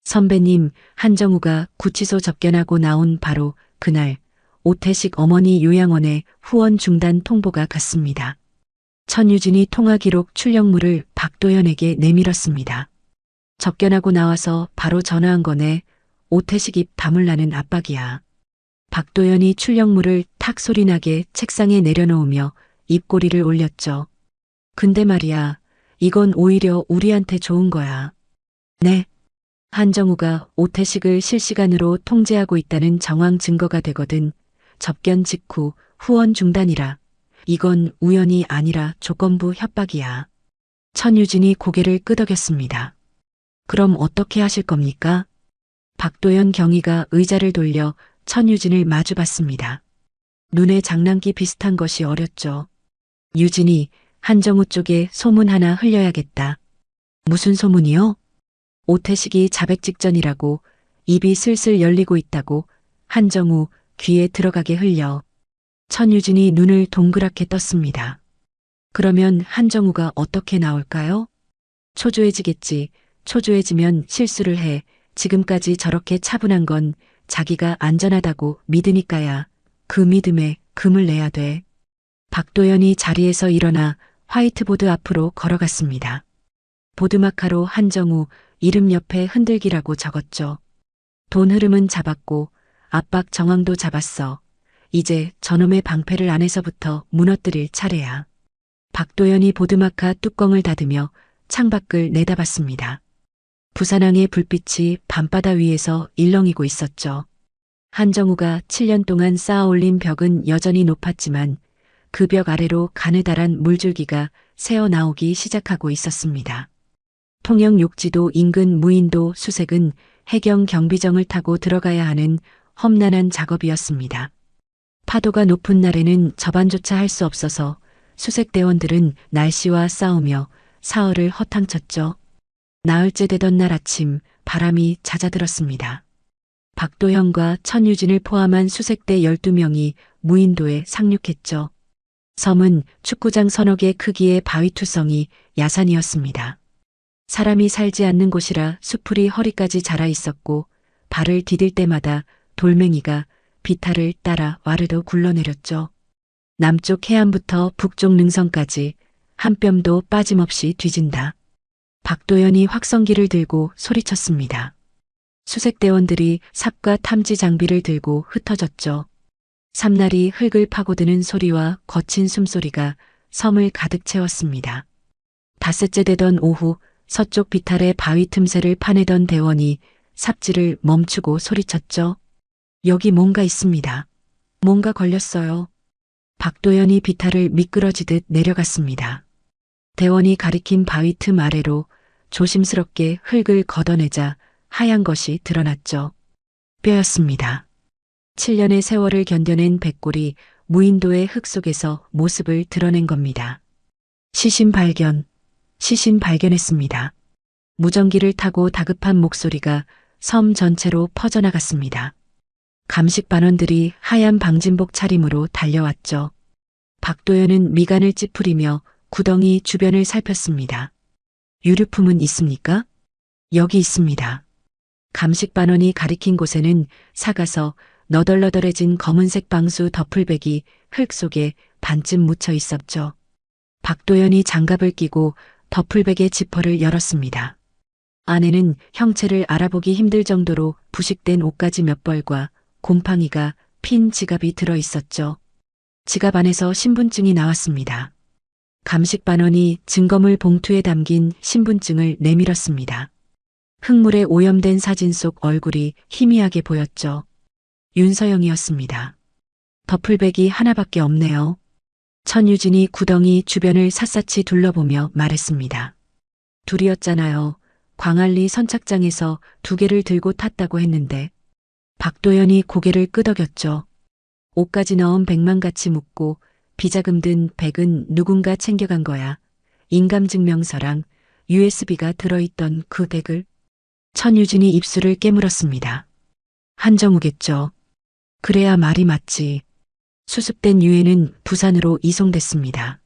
선배님, 한정우가 구치소 접견하고 나온 바로 그날 오태식 어머니 요양원에 후원 중단 통보가 갔습니다. 천유진이 통화 기록 출력물을 박도연에게 내밀었습니다. 접견하고 나와서 바로 전화한 거네. 오태식 입 다물라는 압박이야. 박도연이 출력물을 탁 소리나게 책상에 내려놓으며 입꼬리를 올렸죠. 근데 말이야, 이건 오히려 우리한테 좋은 거야. 네. 한정우가 오태식을 실시간으로 통제하고 있다는 정황 증거가 되거든. 접견 직후 후원 중단이라. 이건 우연이 아니라 조건부 협박이야. 천유진이 고개를 끄덕였습니다. 그럼 어떻게 하실 겁니까? 박도연 경위가 의자를 돌려 천유진을 마주봤습니다. 눈에 장난기 비슷한 것이 어렸죠. 유진이 한정우 쪽에 소문 하나 흘려야겠다. 무슨 소문이요? 오태식이 자백 직전이라고, 입이 슬슬 열리고 있다고 한정우 귀에 들어가게 흘려 천유진이 눈을 동그랗게 떴습니다. 그러면 한정우가 어떻게 나올까요? 초조해지겠지. 초조해지면 실수를 해. 지금까지 저렇게 차분한 건 자기가 안전하다고 믿으니까야. 그 믿음에 금을 내야 돼. 박도연이 자리에서 일어나 화이트보드 앞으로 걸어갔습니다. 보드마카로 한정우 이름 옆에 흔들기라고 적었죠. 돈 흐름은 잡았고 압박 정황도 잡았어. 이제 저놈의 방패를 안에서부터 무너뜨릴 차례야. 박도연이 보드마카 뚜껑을 닫으며 창밖을 내다봤습니다. 부산항의 불빛이 밤바다 위에서 일렁이고 있었죠. 한정우가 7년 동안 쌓아올린 벽은 여전히 높았지만 그 벽 아래로 가느다란 물줄기가 새어나오기 시작하고 있었습니다. 통영 욕지도 인근 무인도 수색은 해경 경비정을 타고 들어가야 하는 험난한 작업이었습니다. 파도가 높은 날에는 접안조차 할 수 없어서 수색대원들은 날씨와 싸우며 사흘을 허탕쳤죠. 나흘째 되던 날 아침 바람이 잦아들었습니다. 박도현과 천유진을 포함한 수색대 12명이 무인도에 상륙했죠. 섬은 축구장 서너 개 크기의 바위투성이 야산이었습니다. 사람이 살지 않는 곳이라 수풀이 허리까지 자라 있었고 발을 디딜 때마다 돌멩이가 비탈을 따라 와르르 굴러내렸죠. 남쪽 해안부터 북쪽 능선까지 한 뼘도 빠짐없이 뒤진다. 박도연이 확성기를 들고 소리쳤습니다. 수색대원들이 삽과 탐지 장비를 들고 흩어졌죠. 삼날이 흙을 파고드는 소리와 거친 숨소리가 섬을 가득 채웠습니다. 닷새째 되던 오후 서쪽 비탈의 바위 틈새를 파내던 대원이 삽질을 멈추고 소리쳤죠. 여기 뭔가 있습니다. 뭔가 걸렸어요. 박도연이 비탈을 미끄러지듯 내려갔습니다. 대원이 가리킨 바위 틈 아래로 조심스럽게 흙을 걷어내자 하얀 것이 드러났죠. 뼈였습니다. 7년의 세월을 견뎌낸 백골이 무인도의 흙 속에서 모습을 드러낸 겁니다. 시신 발견했습니다. 무전기를 타고 다급한 목소리가 섬 전체로 퍼져나갔습니다. 감식 반원들이 하얀 방진복 차림으로 달려왔죠. 박도연은 미간을 찌푸리며 구덩이 주변을 살폈습니다. 유류품은 있습니까? 여기 있습니다. 감식 반원이 가리킨 곳에는 사가서 너덜너덜해진 검은색 방수 덮을백이 흙 속에 반쯤 묻혀 있었죠. 박도연이 장갑을 끼고 덮을백의 지퍼를 열었습니다. 안에는 형체를 알아보기 힘들 정도로 부식된 옷가지 몇 벌과 곰팡이가 핀 지갑이 들어 있었죠. 지갑 안에서 신분증이 나왔습니다. 감식 반원이 증거물 봉투에 담긴 신분증을 내밀었습니다. 흙물에 오염된 사진 속 얼굴이 희미하게 보였죠. 윤서영이었습니다. 덮을백이 하나밖에 없네요. 천유진이 구덩이 주변을 샅샅이 둘러보며 말했습니다. 둘이었잖아요. 광안리 선착장에서 2개를 들고 탔다고 했는데. 박도연이 고개를 끄덕였죠. 옷까지 넣은 백만같이 묻고 비자금 든 백은 누군가 챙겨간 거야. 인감증명서랑 USB가 들어있던 그 백을. 천유진이 입술을 깨물었습니다. 한정우겠죠. 그래야 말이 맞지. 수습된 유해는 부산으로 이송됐습니다.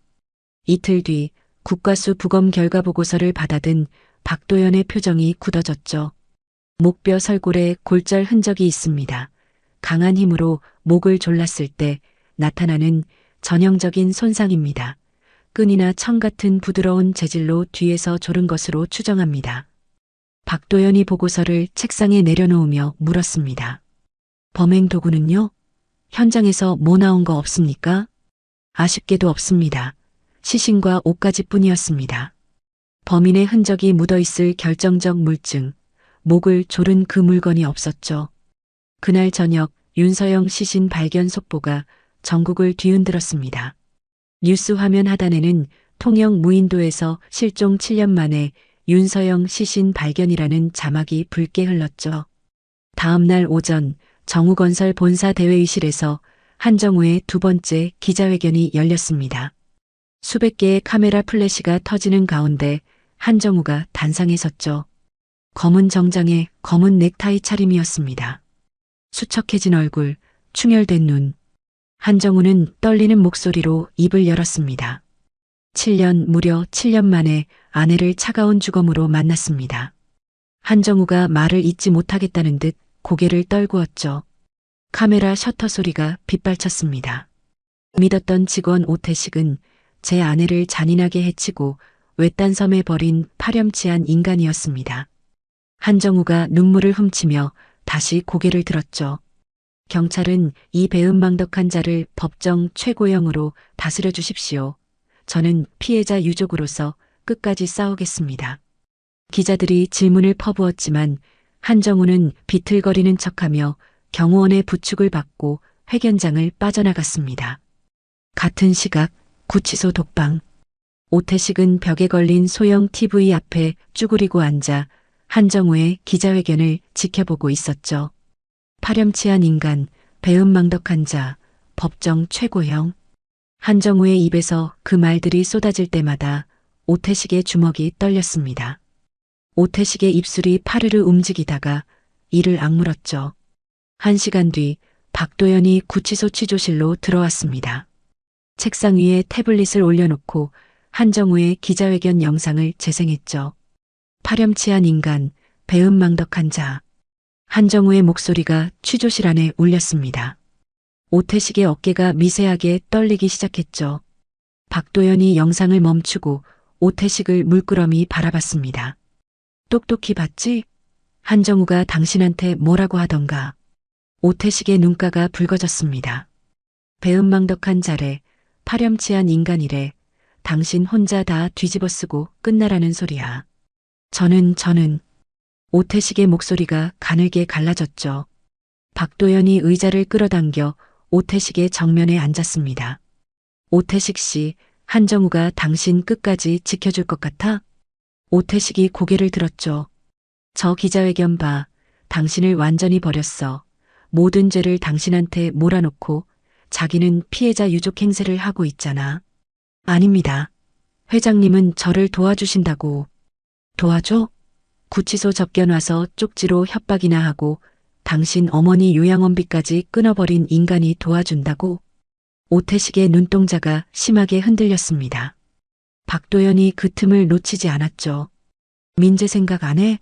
이틀 뒤 국과수 부검 결과 보고서를 받아든 박도연의 표정이 굳어졌죠. 목뼈 설골에 골절 흔적이 있습니다. 강한 힘으로 목을 졸랐을 때 나타나는 전형적인 손상입니다. 끈이나 청 같은 부드러운 재질로 뒤에서 조른 것으로 추정합니다. 박도연이 보고서를 책상에 내려놓으며 물었습니다. 범행 도구는요? 현장에서 뭐 나온 거 없습니까? 아쉽게도 없습니다. 시신과 옷가지뿐이었습니다. 범인의 흔적이 묻어있을 결정적 물증, 목을 조른 그 물건이 없었죠. 그날 저녁 윤서영 시신 발견 속보가 전국을 뒤흔들었습니다. 뉴스 화면 하단에는 통영 무인도에서 실종 7년 만에 윤서영 시신 발견이라는 자막이 붉게 흘렀죠. 다음 날 오전 정우건설 본사 대회의실에서 한정우의 2번째 기자회견이 열렸습니다. 수백 개의 카메라 플래시가 터지는 가운데 한정우가 단상에 섰죠. 검은 정장에 검은 넥타이 차림이었습니다. 수척해진 얼굴, 충혈된 눈. 한정우는 떨리는 목소리로 입을 열었습니다. 무려 7년 만에 아내를 차가운 주검으로 만났습니다. 한정우가 말을 잇지 못하겠다는 듯 고개를 떨구었죠. 카메라 셔터 소리가 빗발쳤습니다. 믿었던 직원 오태식은 제 아내를 잔인하게 해치고 외딴 섬에 버린 파렴치한 인간이었습니다. 한정우가 눈물을 훔치며 다시 고개를 들었죠. 경찰은 이 배은망덕한 자를 법정 최고형으로 다스려 주십시오. 저는 피해자 유족으로서 끝까지 싸우겠습니다. 기자들이 질문을 퍼부었지만 한정우는 비틀거리는 척하며 경호원의 부축을 받고 회견장을 빠져나갔습니다. 같은 시각 구치소 독방. 오태식은 벽에 걸린 소형 TV 앞에 쭈그리고 앉아 한정우의 기자회견을 지켜보고 있었죠. 파렴치한 인간, 배은망덕한 자, 법정 최고형. 한정우의 입에서 그 말들이 쏟아질 때마다 오태식의 주먹이 떨렸습니다. 오태식의 입술이 파르르 움직이다가 이를 악물었죠. 1시간 뒤 박도연이 구치소 취조실로 들어왔습니다. 책상 위에 태블릿을 올려놓고 한정우의 기자회견 영상을 재생했죠. 파렴치한 인간, 배은망덕한 자. 한정우의 목소리가 취조실 안에 울렸습니다. 오태식의 어깨가 미세하게 떨리기 시작했죠. 박도연이 영상을 멈추고 오태식을 물끄러미 바라봤습니다. 똑똑히 봤지? 한정우가 당신한테 뭐라고 하던가. 오태식의 눈가가 붉어졌습니다. 배은망덕한 자래, 파렴치한 인간이래. 당신 혼자 다 뒤집어쓰고 끝나라는 소리야. 저는 오태식의 목소리가 가늘게 갈라졌죠. 박도연이 의자를 끌어당겨 오태식의 정면에 앉았습니다. 오태식 씨, 한정우가 당신 끝까지 지켜줄 것 같아? 오태식이 고개를 들었죠. 저 기자회견 봐. 당신을 완전히 버렸어. 모든 죄를 당신한테 몰아놓고 자기는 피해자 유족 행세를 하고 있잖아. 아닙니다. 회장님은 저를 도와주신다고. 도와줘? 구치소 접견와서 쪽지로 협박이나 하고 당신 어머니 요양원비까지 끊어버린 인간이 도와준다고? 오태식의 눈동자가 심하게 흔들렸습니다. 박도연이 그 틈을 놓치지 않았죠. 민재 생각 안 해?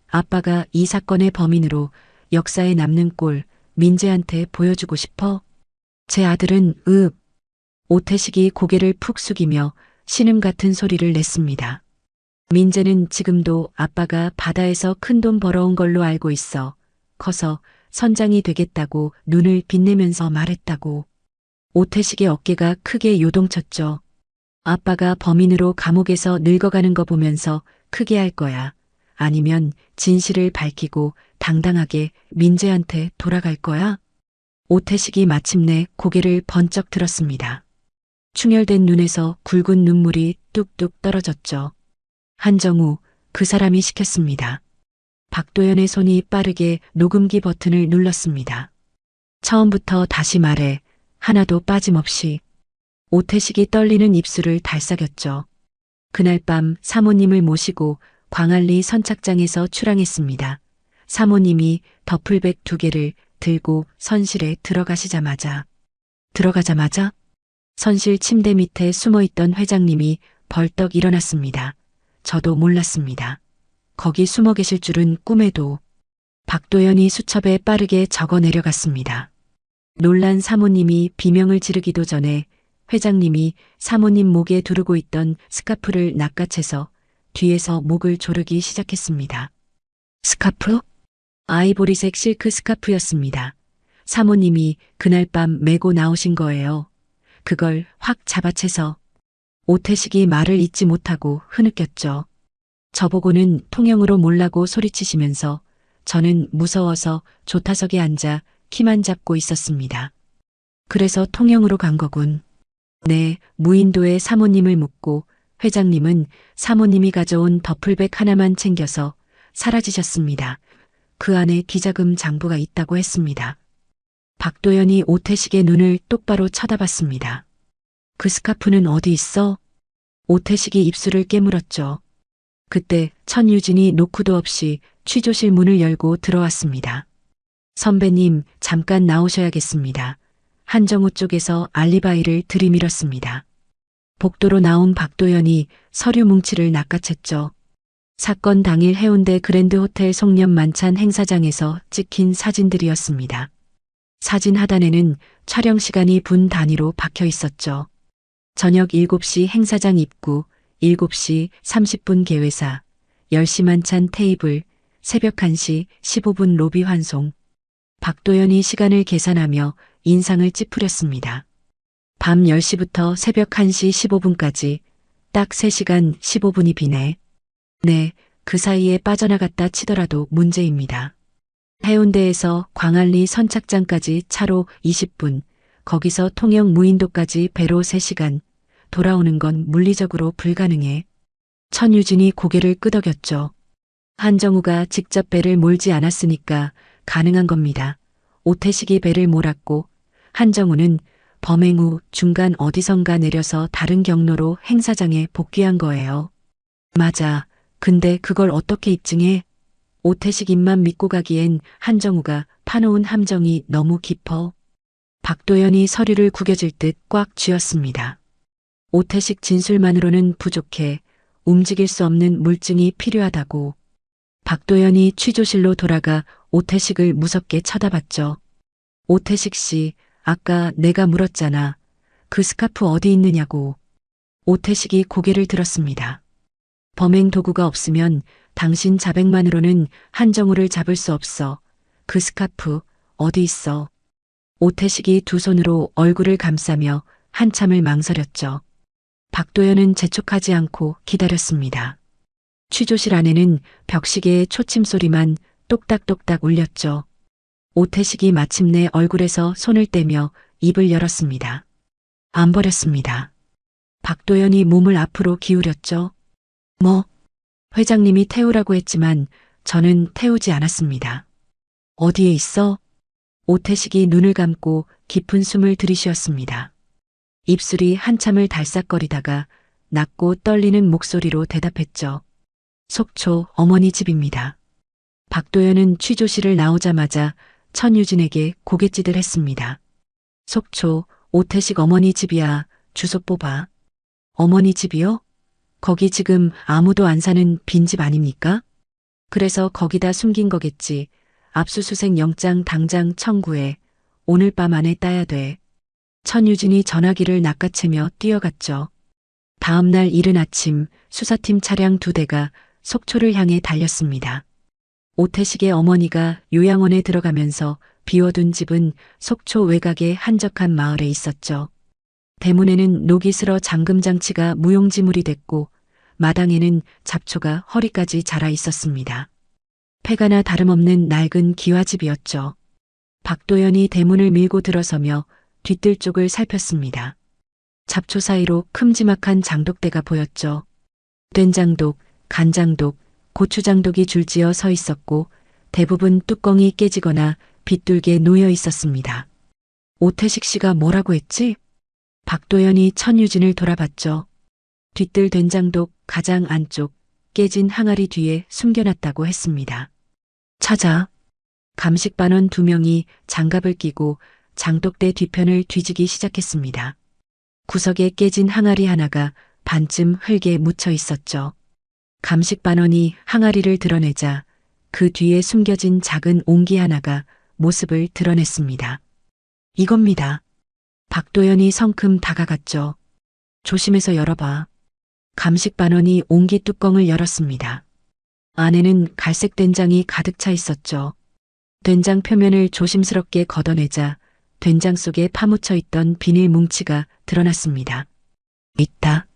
아빠가 이 사건의 범인으로 역사에 남는 꼴 민재한테 보여주고 싶어? 제 아들은 오태식이 고개를 푹 숙이며 신음 같은 소리를 냈습니다. 민재는 지금도 아빠가 바다에서 큰돈 벌어온 걸로 알고 있어. 커서 선장이 되겠다고 눈을 빛내면서 말했다고. 오태식의 어깨가 크게 요동쳤죠. 아빠가 범인으로 감옥에서 늙어가는 거 보면서 크게 할 거야. 아니면 진실을 밝히고 당당하게 민재한테 돌아갈 거야? 오태식이 마침내 고개를 번쩍 들었습니다. 충혈된 눈에서 굵은 눈물이 뚝뚝 떨어졌죠. 한정우, 그 사람이 시켰습니다. 박도연의 손이 빠르게 녹음기 버튼을 눌렀습니다. 처음부터 다시 말해. 하나도 빠짐없이. 오태식이 떨리는 입술을 달싹였죠. 그날 밤 사모님을 모시고 광안리 선착장에서 출항했습니다. 사모님이 더플백 2개를 들고 선실에 들어가자마자 선실 침대 밑에 숨어있던 회장님이 벌떡 일어났습니다. 저도 몰랐습니다. 거기 숨어 계실 줄은 꿈에도. 박도연이 수첩에 빠르게 적어 내려갔습니다. 놀란 사모님이 비명을 지르기도 전에 회장님이 사모님 목에 두르고 있던 스카프를 낚아채서 뒤에서 목을 조르기 시작했습니다. 스카프? 아이보리색 실크 스카프였습니다. 사모님이 그날 밤 메고 나오신 거예요. 그걸 확 잡아채서. 오태식이 말을 잇지 못하고 흐느꼈죠. 저보고는 통영으로 몰라고 소리치시면서 저는 무서워서 조타석에 앉아 키만 잡고 있었습니다. 그래서 통영으로 간 거군. 네, 무인도에 사모님을 묻고 회장님은 사모님이 가져온 더플백 하나만 챙겨서 사라지셨습니다. 그 안에 기자금 장부가 있다고 했습니다. 박도연이 오태식의 눈을 똑바로 쳐다봤습니다. 그 스카프는 어디 있어? 오태식이 입술을 깨물었죠. 그때 천유진이 노크도 없이 취조실 문을 열고 들어왔습니다. 선배님, 잠깐 나오셔야겠습니다. 한정우 쪽에서 알리바이를 들이밀었습니다. 복도로 나온 박도연이 서류 뭉치를 낚아챘죠. 사건 당일 해운대 그랜드 호텔 송년 만찬 행사장에서 찍힌 사진들이었습니다. 사진 하단에는 촬영 시간이 분 단위로 박혀 있었죠. 저녁 7시 행사장 입구, 7시 30분 개회사, 10시 만찬 테이블, 새벽 1시 15분 로비 환송. 박도연이 시간을 계산하며 인상을 찌푸렸습니다. 밤 10시부터 새벽 1시 15분까지 딱 3시간 15분이 비네. 네, 그 사이에 빠져나갔다 치더라도 문제입니다. 해운대에서 광안리 선착장까지 차로 20분, 거기서 통영 무인도까지 배로 3시간, 돌아오는 건 물리적으로 불가능해. 천유진이 고개를 끄덕였죠. 한정우가 직접 배를 몰지 않았으니까 가능한 겁니다. 오태식이 배를 몰았고 한정우는 범행 후 중간 어디선가 내려서 다른 경로로 행사장에 복귀한 거예요. 맞아. 근데 그걸 어떻게 입증해? 오태식 입만 믿고 가기엔 한정우가 파놓은 함정이 너무 깊어. 박도연이 서류를 구겨질 듯 꽉 쥐었습니다. 오태식 진술만으로는 부족해. 움직일 수 없는 물증이 필요하다고. 박도연이 취조실로 돌아가 오태식을 무섭게 쳐다봤죠. 오태식 씨, 아까 내가 물었잖아. 그 스카프 어디 있느냐고. 오태식이 고개를 들었습니다. 범행 도구가 없으면 당신 자백만으로는 한정우를 잡을 수 없어. 그 스카프 어디 있어? 오태식이 두 손으로 얼굴을 감싸며 한참을 망설였죠. 박도연은 재촉하지 않고 기다렸습니다. 취조실 안에는 벽시계의 초침 소리만 똑딱똑딱 울렸죠. 오태식이 마침내 얼굴에서 손을 떼며 입을 열었습니다. 안 버렸습니다. 박도연이 몸을 앞으로 기울였죠. 뭐? 회장님이 태우라고 했지만 저는 태우지 않았습니다. 어디에 있어? 오태식이 눈을 감고 깊은 숨을 들이쉬었습니다. 입술이 한참을 달싹거리다가 낮고 떨리는 목소리로 대답했죠. 속초 어머니 집입니다. 박도연은 취조실을 나오자마자 천유진에게 고갯짓을 했습니다. 속초 오태식 어머니 집이야. 주소 뽑아. 어머니 집이요? 거기 지금 아무도 안 사는 빈집 아닙니까? 그래서 거기다 숨긴 거겠지. 압수수색 영장 당장 청구해. 오늘 밤 안에 따야 돼. 천유진이 전화기를 낚아채며 뛰어갔죠. 다음 날 이른 아침 수사팀 차량 2대가 속초를 향해 달렸습니다. 오태식의 어머니가 요양원에 들어가면서 비워둔 집은 속초 외곽의 한적한 마을에 있었죠. 대문에는 녹이 슬어 잠금장치가 무용지물이 됐고 마당에는 잡초가 허리까지 자라 있었습니다. 폐가나 다름없는 낡은 기와집이었죠. 박도연이 대문을 밀고 들어서며 뒤뜰 쪽을 살폈습니다. 잡초 사이로 큼지막한 장독대가 보였죠. 된장독, 간장독, 고추장독이 줄지어 서 있었고 대부분 뚜껑이 깨지거나 빗둘게 놓여 있었습니다. 오태식 씨가 뭐라고 했지? 박도연이 천유진을 돌아봤죠. 뒤뜰 된장독 가장 안쪽 깨진 항아리 뒤에 숨겨놨다고 했습니다. 찾아. 감식반원 2명이 장갑을 끼고 장독대 뒤편을 뒤지기 시작했습니다. 구석에 깨진 항아리 하나가 반쯤 흙에 묻혀 있었죠. 감식반원이 항아리를 드러내자 그 뒤에 숨겨진 작은 옹기 하나가 모습을 드러냈습니다. 이겁니다. 박도연이 성큼 다가갔죠. 조심해서 열어봐. 감식반원이 옹기 뚜껑을 열었습니다. 안에는 갈색 된장이 가득 차 있었죠. 된장 표면을 조심스럽게 걷어내자 된장 속에 파묻혀 있던 비닐 뭉치가 드러났습니다. 있다.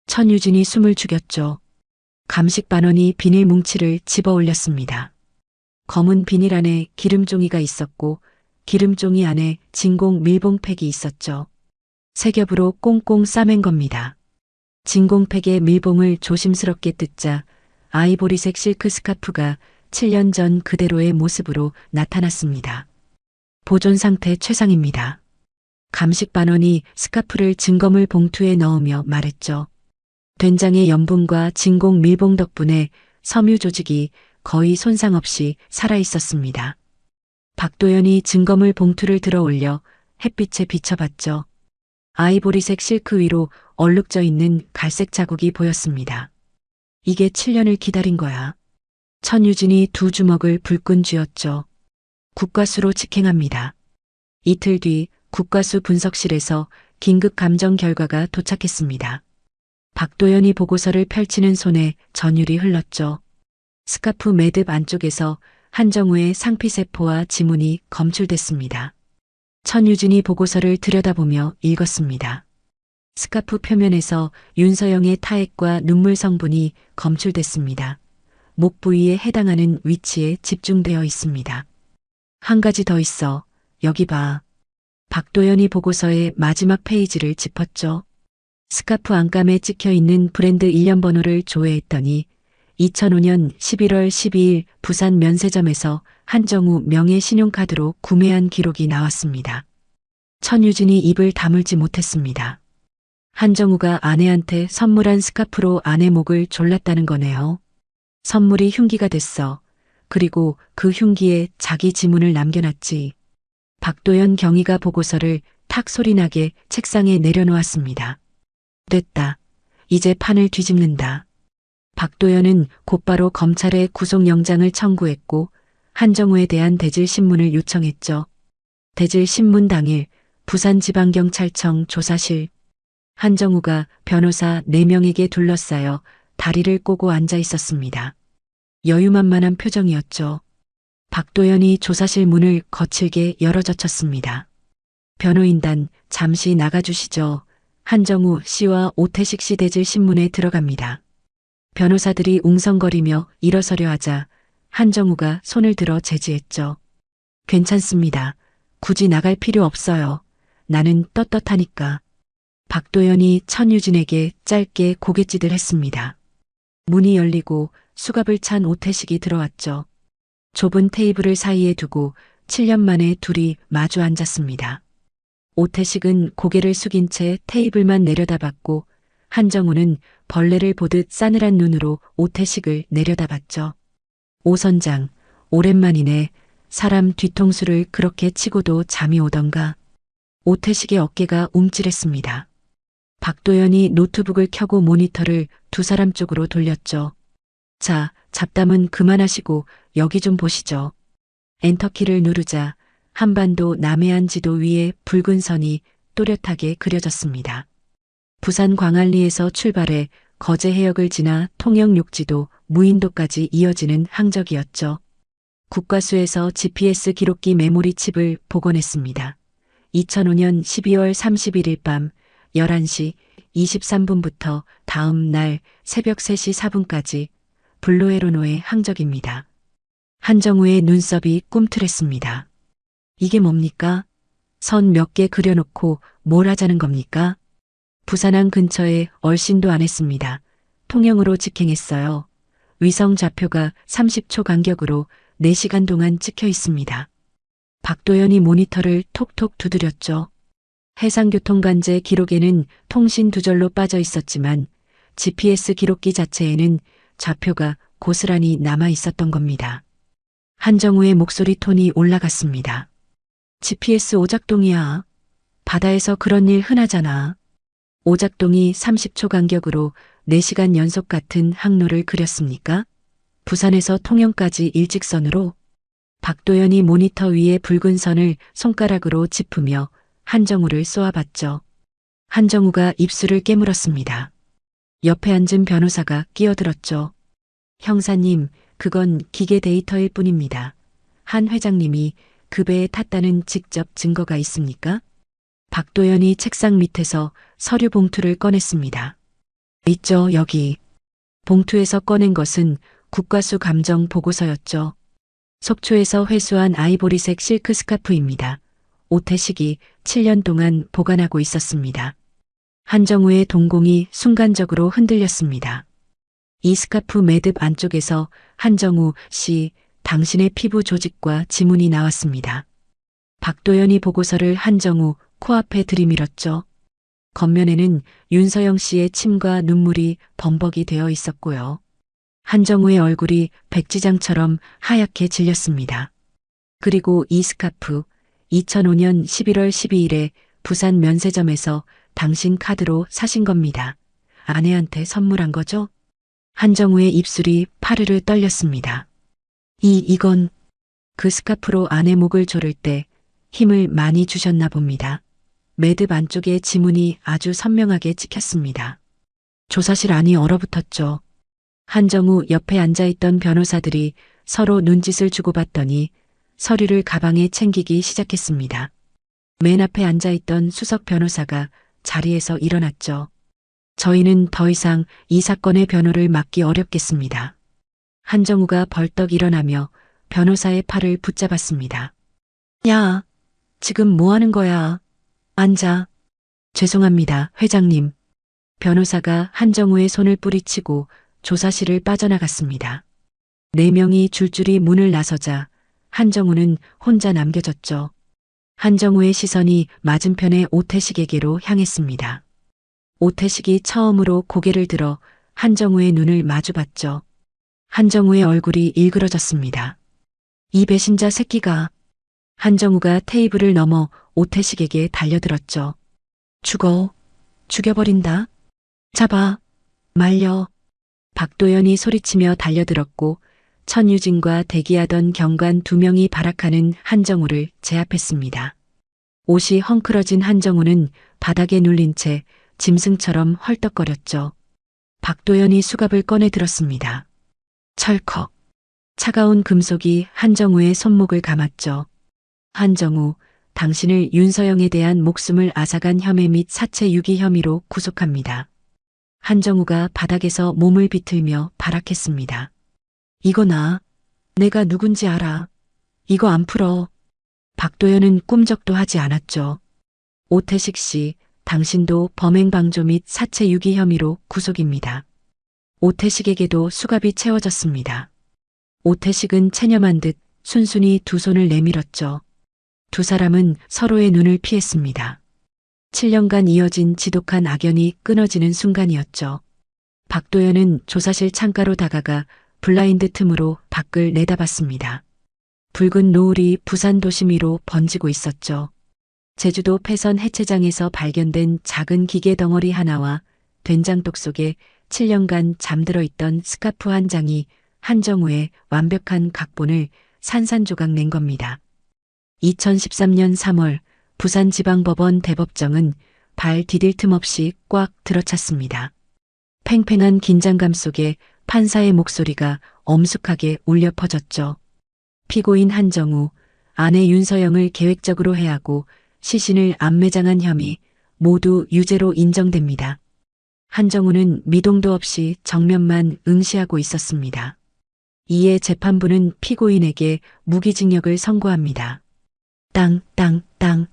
천유진이 숨을 죽였죠. 감식반원이 비닐 뭉치를 집어 올렸습니다. 검은 비닐 안에 기름종이가 있었고 기름종이 안에 진공 밀봉팩이 있었죠. 세 겹으로 꽁꽁 싸맨 겁니다. 진공팩의 밀봉을 조심스럽게 뜯자 아이보리색 실크 스카프가 7년 전 그대로의 모습으로 나타났습니다. 보존 상태 최상입니다. 감식반원이 스카프를 증거물 봉투에 넣으며 말했죠. 된장의 염분과 진공 밀봉 덕분에 섬유 조직이 거의 손상 없이 살아 있었습니다. 박도연이 증거물 봉투를 들어 올려 햇빛에 비춰봤죠. 아이보리색 실크 위로 얼룩져 있는 갈색 자국이 보였습니다. 이게 7년을 기다린 거야. 천유진이 두 주먹을 불끈 쥐었죠. 국과수로 직행합니다. 이틀 뒤 국과수 분석실에서 긴급 감정 결과가 도착했습니다. 박도연이 보고서를 펼치는 손에 전율이 흘렀죠. 스카프 매듭 안쪽에서 한정우의 상피세포와 지문이 검출됐습니다. 천유진이 보고서를 들여다보며 읽었습니다. 스카프 표면에서 윤서영의 타액과 눈물 성분이 검출됐습니다. 목 부위에 해당하는 위치에 집중되어 있습니다. 한 가지 더 있어. 여기 봐. 박도연이 보고서의 마지막 페이지를 짚었죠. 스카프 안감에 찍혀 있는 브랜드 일련 번호를 조회했더니 2005년 11월 12일 부산 면세점에서 한정우 명의 신용카드로 구매한 기록이 나왔습니다. 천유진이 입을 다물지 못했습니다. 한정우가 아내한테 선물한 스카프로 아내 목을 졸랐다는 거네요. 선물이 흉기가 됐어. 그리고 그 흉기에 자기 지문을 남겨놨지. 박도연 경위가 보고서를 탁 소리나게 책상에 내려놓았습니다. 됐다. 이제 판을 뒤집는다. 박도연은 곧바로 검찰에 구속영장을 청구했고 한정우에 대한 대질신문을 요청했죠. 대질신문 당일 부산지방경찰청 조사실. 한정우가 변호사 4명에게 둘러싸여 다리를 꼬고 앉아 있었습니다. 여유만만한 표정이었죠. 박도연이 조사실 문을 거칠게 열어젖혔습니다. 변호인단 잠시 나가주시죠. 한정우 씨와 오태식 씨 대질 신문에 들어갑니다. 변호사들이 웅성거리며 일어서려 하자 한정우가 손을 들어 제지했죠. 괜찮습니다. 굳이 나갈 필요 없어요. 나는 떳떳하니까. 박도연이 천유진에게 짧게 고갯짓을 했습니다. 문이 열리고 수갑을 찬 오태식이 들어왔죠. 좁은 테이블을 사이에 두고 7년 만에 둘이 마주 앉았습니다. 오태식은 고개를 숙인 채 테이블만 내려다봤고 한정우는 벌레를 보듯 싸늘한 눈으로 오태식을 내려다봤죠. 오 선장, 오랜만이네. 사람 뒤통수를 그렇게 치고도 잠이 오던가. 오태식의 어깨가 움찔했습니다. 박도연이 노트북을 켜고 모니터를 두 사람 쪽으로 돌렸죠. 자, 잡담은 그만하시고 여기 좀 보시죠. 엔터키를 누르자 한반도 남해안 지도 위에 붉은 선이 또렷하게 그려졌습니다. 부산 광안리에서 출발해 거제 해역을 지나 통영 욕지도 무인도까지 이어지는 항적이었죠. 국과수에서 GPS 기록기 메모리 칩을 복원했습니다. 2005년 12월 31일 밤 11시 23분부터 다음 날 새벽 3시 4분까지 블루에로노의 항적입니다. 한정우의 눈썹이 꿈틀했습니다. 이게 뭡니까? 선 몇 개 그려놓고 뭘 하자는 겁니까? 부산항 근처에 얼씬도 안 했습니다. 통영으로 직행했어요. 위성 좌표가 30초 간격으로 4시간 동안 찍혀 있습니다. 박도연이 모니터를 톡톡 두드렸죠. 해상교통관제 기록에는 통신 두절로 빠져 있었지만 GPS 기록기 자체에는 좌표가 고스란히 남아 있었던 겁니다. 한정우의 목소리 톤이 올라갔습니다. GPS 오작동이야. 바다에서 그런 일 흔하잖아. 오작동이 30초 간격으로 4시간 연속 같은 항로를 그렸습니까? 부산에서 통영까지 일직선으로. 박도연이 모니터 위에 붉은 선을 손가락으로 짚으며 한정우를 쏘아봤죠. 한정우가 입술을 깨물었습니다. 옆에 앉은 변호사가 끼어들었죠. 형사님, 그건 기계 데이터일 뿐입니다. 한 회장님이 그 배에 탔다는 직접 증거가 있습니까? 박도연이 책상 밑에서 서류 봉투를 꺼냈습니다. 있죠, 여기. 봉투에서 꺼낸 것은 국과수 감정 보고서였죠. 속초에서 회수한 아이보리색 실크 스카프입니다. 오태식이 7년 동안 보관하고 있었습니다. 한정우의 동공이 순간적으로 흔들렸습니다. 이 스카프 매듭 안쪽에서 한정우 씨, 당신의 피부 조직과 지문이 나왔습니다. 박도연이 보고서를 한정우 코앞에 들이밀었죠. 겉면에는 윤서영 씨의 침과 눈물이 범벅이 되어 있었고요. 한정우의 얼굴이 백지장처럼 하얗게 질렸습니다. 그리고 이 스카프 2005년 11월 12일에 부산 면세점에서 당신 카드로 사신 겁니다. 아내한테 선물한 거죠? 한정우의 입술이 파르르 떨렸습니다. 이건 그 스카프로 아내 목을 조를 때 힘을 많이 주셨나 봅니다. 매듭 안쪽에 지문이 아주 선명하게 찍혔습니다. 조사실 안이 얼어붙었죠. 한정우 옆에 앉아있던 변호사들이 서로 눈짓을 주고받더니 서류를 가방에 챙기기 시작했습니다. 맨 앞에 앉아있던 수석 변호사가 자리에서 일어났죠. 저희는 더 이상 이 사건의 변호를 맡기 어렵겠습니다. 한정우가 벌떡 일어나며 변호사의 팔을 붙잡았습니다. 야, 지금 뭐 하는 거야? 앉아. 죄송합니다, 회장님. 변호사가 한정우의 손을 뿌리치고 조사실을 빠져나갔습니다. 4명이 줄줄이 문을 나서자 한정우는 혼자 남겨졌죠. 한정우의 시선이 맞은편의 오태식에게로 향했습니다. 오태식이 처음으로 고개를 들어 한정우의 눈을 마주봤죠. 한정우의 얼굴이 일그러졌습니다. 이 배신자 새끼가. 한정우가 테이블을 넘어 오태식에게 달려들었죠. 죽여버린다. 잡아. 말려. 박도연이 소리치며 달려들었고 천유진과 대기하던 경관 2명이 발악하는 한정우를 제압했습니다. 옷이 헝클어진 한정우는 바닥에 눌린 채 짐승처럼 헐떡거렸죠. 박도연이 수갑을 꺼내 들었습니다. 철컥. 차가운 금속이 한정우의 손목을 감았죠. 한정우, 당신을 윤서영에 대한 목숨을 앗아간 혐의 및 사체 유기 혐의로 구속합니다. 한정우가 바닥에서 몸을 비틀며 발악했습니다. 이거 나. 내가 누군지 알아. 이거 안 풀어. 박도연은 꿈쩍도 하지 않았죠. 오태식 씨, 당신도 범행방조 및 사체 유기 혐의로 구속입니다. 오태식에게도 수갑이 채워졌습니다. 오태식은 체념한 듯 순순히 두 손을 내밀었죠. 두 사람은 서로의 눈을 피했습니다. 7년간 이어진 지독한 악연이 끊어지는 순간이었죠. 박도연은 조사실 창가로 다가가 블라인드 틈으로 밖을 내다봤습니다. 붉은 노을이 부산 도심 위로 번지고 있었죠. 제주도 폐선 해체장에서 발견된 작은 기계 덩어리 하나와 된장독 속에 7년간 잠들어 있던 스카프 한 장이 한정우의 완벽한 각본을 산산조각 낸 겁니다. 2013년 3월 부산지방법원 대법정은 발 디딜 틈 없이 꽉 들어찼습니다. 팽팽한 긴장감 속에 판사의 목소리가 엄숙하게 울려 퍼졌죠. 피고인 한정우, 아내 윤서영을 계획적으로 해하고 시신을 암매장한 혐의 모두 유죄로 인정됩니다. 한정우는 미동도 없이 정면만 응시하고 있었습니다. 이에 재판부는 피고인에게 무기징역을 선고합니다. 땅, 땅, 땅.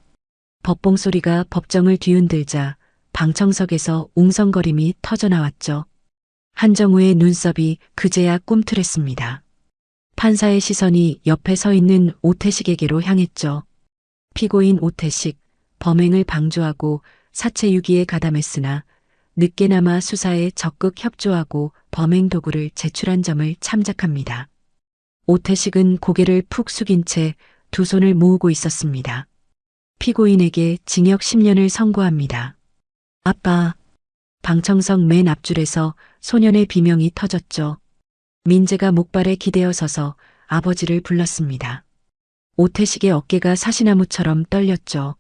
법봉 소리가 법정을 뒤흔들자 방청석에서 웅성거림이 터져나왔죠. 한정우의 눈썹이 그제야 꿈틀했습니다. 판사의 시선이 옆에 서 있는 오태식에게로 향했죠. 피고인 오태식, 범행을 방조하고 사체 유기에 가담했으나 늦게나마 수사에 적극 협조하고 범행 도구를 제출한 점을 참작합니다. 오태식은 고개를 푹 숙인 채 두 손을 모으고 있었습니다. 피고인에게 징역 10년을 선고합니다. 아빠. 방청석 맨 앞줄에서 소년의 비명이 터졌죠. 민재가 목발에 기대어 서서 아버지를 불렀습니다. 오태식의 어깨가 사시나무처럼 떨렸죠.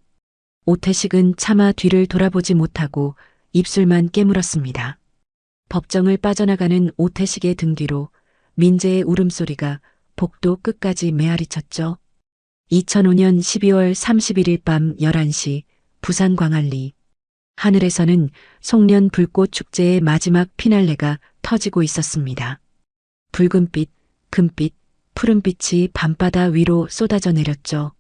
오태식은 차마 뒤를 돌아보지 못하고 입술만 깨물었습니다. 법정을 빠져나가는 오태식의 등 뒤로 민재의 울음소리가 복도 끝까지 메아리쳤죠. 2005년 12월 31일 밤 11시 부산 광안리. 하늘에서는 송년 불꽃 축제의 마지막 피날레가 터지고 있었습니다. 붉은빛, 금빛, 푸른빛이 밤바다 위로 쏟아져 내렸죠.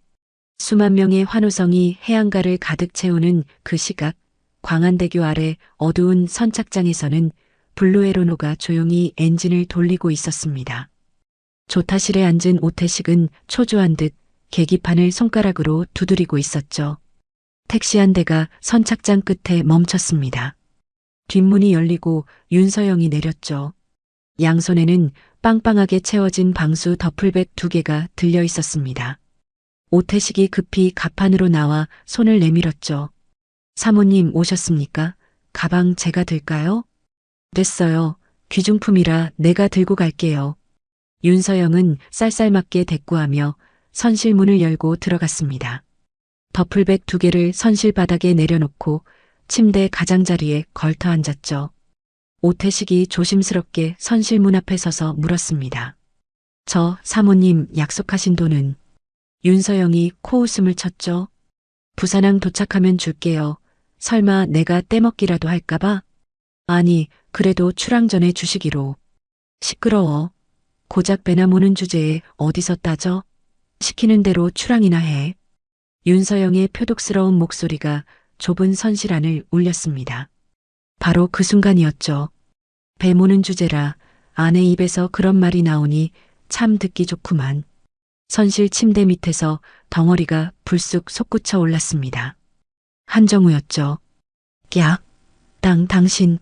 수만 명의 환호성이 해안가를 가득 채우는 그 시각, 광안대교 아래 어두운 선착장에서는 블루에로노가 조용히 엔진을 돌리고 있었습니다. 조타실에 앉은 오태식은 초조한 듯 계기판을 손가락으로 두드리고 있었죠. 택시 한 대가 선착장 끝에 멈췄습니다. 뒷문이 열리고 윤서영이 내렸죠. 양손에는 빵빵하게 채워진 방수 더플백 2개가 들려 있었습니다. 오태식이 급히 갑판으로 나와 손을 내밀었죠. 사모님 오셨습니까? 가방 제가 들까요? 됐어요. 귀중품이라 내가 들고 갈게요. 윤서영은 쌀쌀맞게 대꾸하며 선실문을 열고 들어갔습니다. 더플백 2개를 선실 바닥에 내려놓고 침대 가장자리에 걸터 앉았죠. 오태식이 조심스럽게 선실문 앞에 서서 물었습니다. 저 사모님 약속하신 돈은? 윤서영이 코웃음을 쳤죠. 부산항 도착하면 줄게요. 설마 내가 떼먹기라도 할까봐? 아니, 그래도 출항 전에 주시기로. 시끄러워. 고작 배나 모는 주제에 어디서 따져? 시키는 대로 출항이나 해. 윤서영의 표독스러운 목소리가 좁은 선실 안을 울렸습니다. 바로 그 순간이었죠. 배 모는 주제라 아내 입에서 그런 말이 나오니 참 듣기 좋구만. 선실 침대 밑에서 덩어리가 불쑥 솟구쳐 올랐습니다. 한정우였죠. 야, 당신.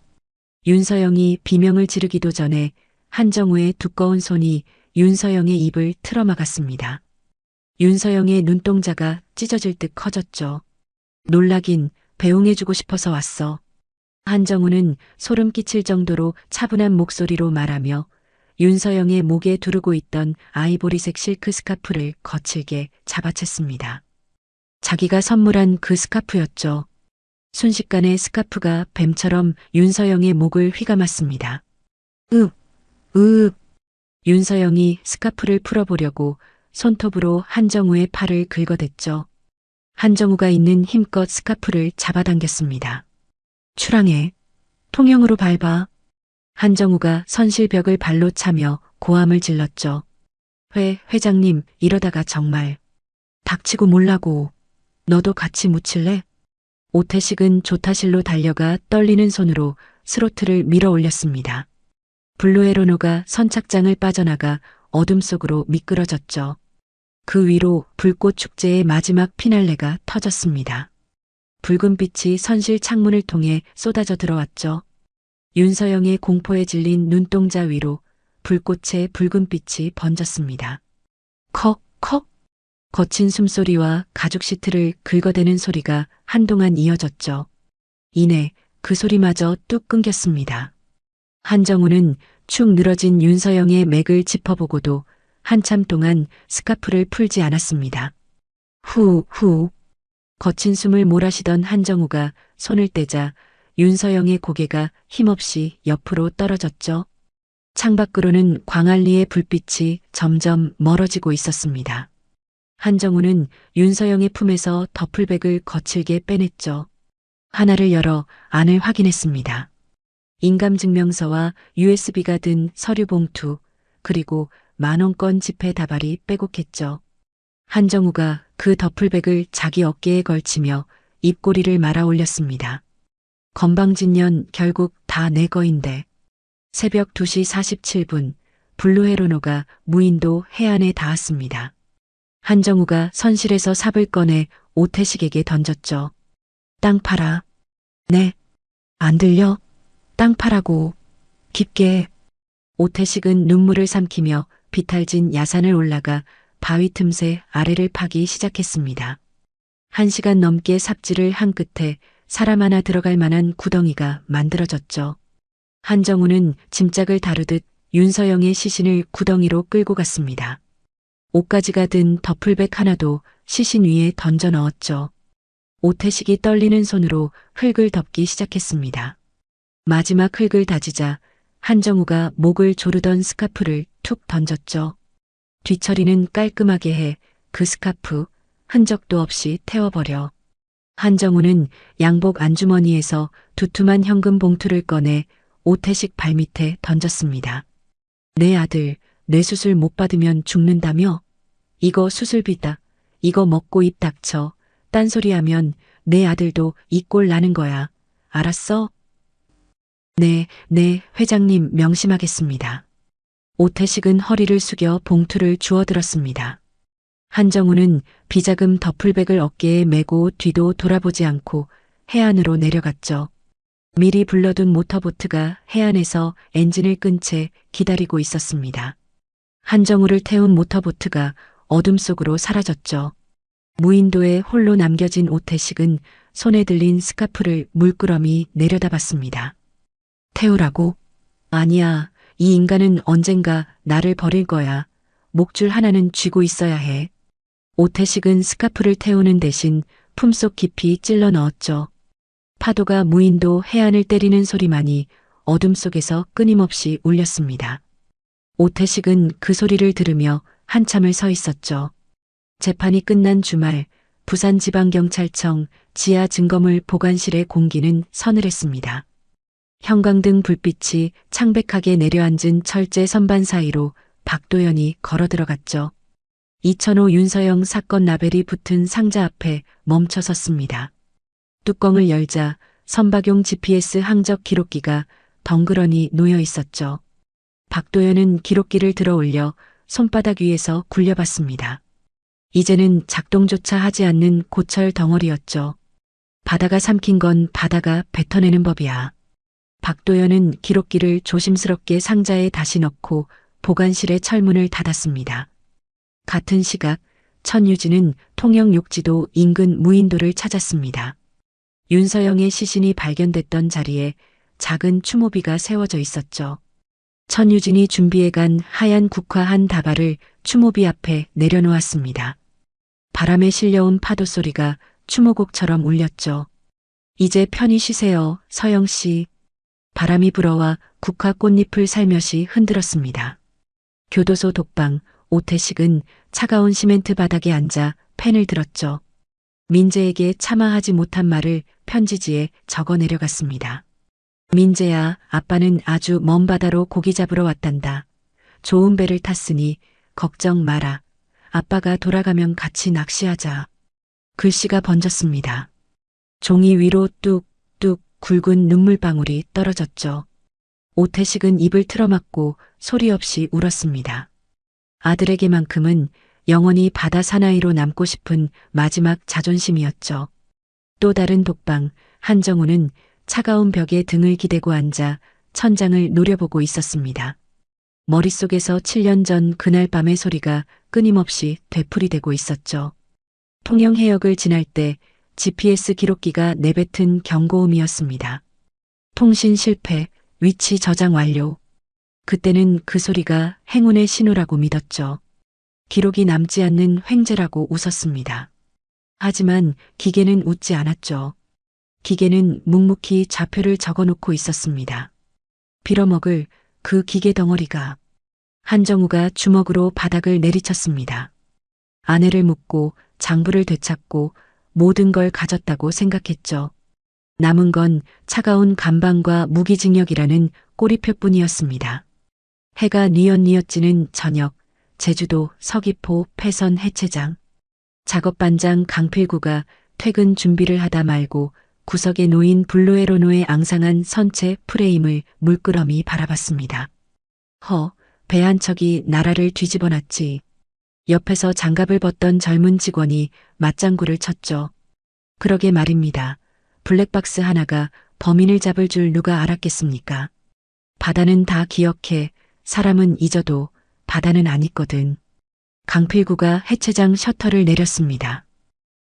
윤서영이 비명을 지르기도 전에 한정우의 두꺼운 손이 윤서영의 입을 틀어막았습니다. 윤서영의 눈동자가 찢어질 듯 커졌죠. 놀라긴 배웅해주고 싶어서 왔어. 한정우는 소름 끼칠 정도로 차분한 목소리로 말하며 윤서영의 목에 두르고 있던 아이보리색 실크 스카프를 거칠게 잡아챘습니다. 자기가 선물한 그 스카프였죠. 순식간에 스카프가 뱀처럼 윤서영의 목을 휘감았습니다. 윤서영이 스카프를 풀어보려고 손톱으로 한정우의 팔을 긁어댔죠. 한정우가 있는 힘껏 스카프를 잡아당겼습니다. 출항해. 통영으로 밟아. 한정우가 선실벽을 발로 차며 고함을 질렀죠. 회장님, 이러다가 정말. 닥치고 몰라고. 너도 같이 묻힐래? 오태식은 조타실로 달려가 떨리는 손으로 스로틀을 밀어 올렸습니다. 블루에로노가 선착장을 빠져나가 어둠 속으로 미끄러졌죠. 그 위로 불꽃 축제의 마지막 피날레가 터졌습니다. 붉은 빛이 선실 창문을 통해 쏟아져 들어왔죠. 윤서영의 공포에 질린 눈동자 위로 불꽃의 붉은 빛이 번졌습니다. 컥. 거친 숨소리와 가죽 시트를 긁어대는 소리가 한동안 이어졌죠. 이내 그 소리마저 뚝 끊겼습니다. 한정우는 축 늘어진 윤서영의 맥을 짚어보고도 한참 동안 스카프를 풀지 않았습니다. 후. 거친 숨을 몰아쉬던 한정우가 손을 떼자 윤서영의 고개가 힘없이 옆으로 떨어졌죠. 창밖으로는 광안리의 불빛이 점점 멀어지고 있었습니다. 한정우는 윤서영의 품에서 더플백을 거칠게 빼냈죠. 하나를 열어 안을 확인했습니다. 인감증명서와 USB가 든 서류 봉투, 그리고 10,000원권 지폐 다발이 빼곡했죠. 한정우가 그 더플백을 자기 어깨에 걸치며 입꼬리를 말아 올렸습니다. 건방진년 결국 다 내 거인데. 새벽 2시 47분 블루헤로노가 무인도 해안에 닿았습니다. 한정우가 선실에서 삽을 꺼내 오태식에게 던졌죠. 땅 팔아. 네. 안 들려? 땅 파라고. 깊게. 오태식은 눈물을 삼키며 비탈진 야산을 올라가 바위 틈새 아래를 파기 시작했습니다. 1시간 넘게 삽질을 한 끝에 사람 하나 들어갈 만한 구덩이가 만들어졌죠. 한정우는 짐짝을 다루듯 윤서영의 시신을 구덩이로 끌고 갔습니다. 옷가지가 든 더플백 하나도 시신 위에 던져 넣었죠. 오태식이 떨리는 손으로 흙을 덮기 시작했습니다. 마지막 흙을 다지자 한정우가 목을 조르던 스카프를 툭 던졌죠. 뒤처리는 깔끔하게 해 그 스카프 흔적도 없이 태워버려. 한정우는 양복 안주머니에서 두툼한 현금 봉투를 꺼내 오태식 발밑에 던졌습니다. 내 아들 뇌수술 못 받으면 죽는다며? 이거 수술비다. 이거 먹고 입 닥쳐. 딴소리하면 내 아들도 이 꼴 나는 거야. 알았어? 네, 회장님 명심하겠습니다. 오태식은 허리를 숙여 봉투를 주워들었습니다. 한정우는 비자금 더플백을 어깨에 메고 뒤도 돌아보지 않고 해안으로 내려갔죠. 미리 불러둔 모터보트가 해안에서 엔진을 끈 채 기다리고 있었습니다. 한정우를 태운 모터보트가 어둠 속으로 사라졌죠. 무인도에 홀로 남겨진 오태식은 손에 들린 스카프를 물끄러미 내려다봤습니다. 태우라고? 아니야. 이 인간은 언젠가 나를 버릴 거야. 목줄 하나는 쥐고 있어야 해. 오태식은 스카프를 태우는 대신 품속 깊이 찔러 넣었죠. 파도가 무인도 해안을 때리는 소리만이 어둠 속에서 끊임없이 울렸습니다. 오태식은 그 소리를 들으며 한참을 서 있었죠. 재판이 끝난 주말 부산지방경찰청 지하 증거물 보관실의 공기는 서늘했습니다. 형광등 불빛이 창백하게 내려앉은 철제 선반 사이로 박도연이 걸어 들어갔죠. 2005 윤서영 사건 라벨이 붙은 상자 앞에 멈춰 섰습니다. 뚜껑을 열자 선박용 GPS 항적 기록기가 덩그러니 놓여 있었죠. 박도연은 기록기를 들어 올려 손바닥 위에서 굴려봤습니다. 이제는 작동조차 하지 않는 고철 덩어리였죠. 바다가 삼킨 건 바다가 뱉어내는 법이야. 박도연은 기록기를 조심스럽게 상자에 다시 넣고 보관실의 철문을 닫았습니다. 같은 시각 천유진은 통영욕지도 인근 무인도를 찾았습니다. 윤서영의 시신이 발견됐던 자리에 작은 추모비가 세워져 있었죠. 천유진이 준비해간 하얀 국화 한 다발을 추모비 앞에 내려놓았습니다. 바람에 실려온 파도 소리가 추모곡처럼 울렸죠. 이제 편히 쉬세요, 서영 씨. 바람이 불어와 국화 꽃잎을 살며시 흔들었습니다. 교도소 독방, 오태식은 차가운 시멘트 바닥에 앉아 펜을 들었죠. 민재에게 차마 하지 못한 말을 편지지에 적어 내려갔습니다. 민재야, 아빠는 아주 먼 바다로 고기 잡으러 왔단다. 좋은 배를 탔으니 걱정 마라. 아빠가 돌아가면 같이 낚시하자. 글씨가 번졌습니다. 종이 위로 뚝뚝 굵은 눈물방울이 떨어졌죠. 오태식은 입을 틀어막고 소리 없이 울었습니다. 아들에게만큼은 영원히 바다 사나이로 남고 싶은 마지막 자존심이었죠. 또 다른 독방, 한정우는 차가운 벽에 등을 기대고 앉아 천장을 노려보고 있었습니다. 머릿속에서 7년 전 그날 밤의 소리가 끊임없이 되풀이되고 있었죠. 통영 해역을 지날 때 GPS 기록기가 내뱉은 경고음이었습니다. 통신 실패, 위치 저장 완료. 그때는 그 소리가 행운의 신호라고 믿었죠. 기록이 남지 않는 횡재라고 웃었습니다. 하지만 기계는 웃지 않았죠. 기계는 묵묵히 좌표를 적어놓고 있었습니다. 빌어먹을 그 기계 덩어리가. 한정우가 주먹으로 바닥을 내리쳤습니다. 아내를 묻고 장부를 되찾고 모든 걸 가졌다고 생각했죠. 남은 건 차가운 감방과 무기징역이라는 꼬리표뿐이었습니다. 해가 뉘엿뉘엿 지는 저녁, 제주도 서귀포 폐선 해체장. 작업반장 강필구가 퇴근 준비를 하다 말고 구석에 놓인 블루에로노의 앙상한 선체 프레임을 물끄러미 바라봤습니다. 배 한 척이 나라를 뒤집어 놨지. 옆에서 장갑을 벗던 젊은 직원이 맞장구를 쳤죠. 그러게 말입니다. 블랙박스 하나가 범인을 잡을 줄 누가 알았겠습니까? 바다는 다 기억해. 사람은 잊어도 바다는 안 잊거든. 강필구가 해체장 셔터를 내렸습니다.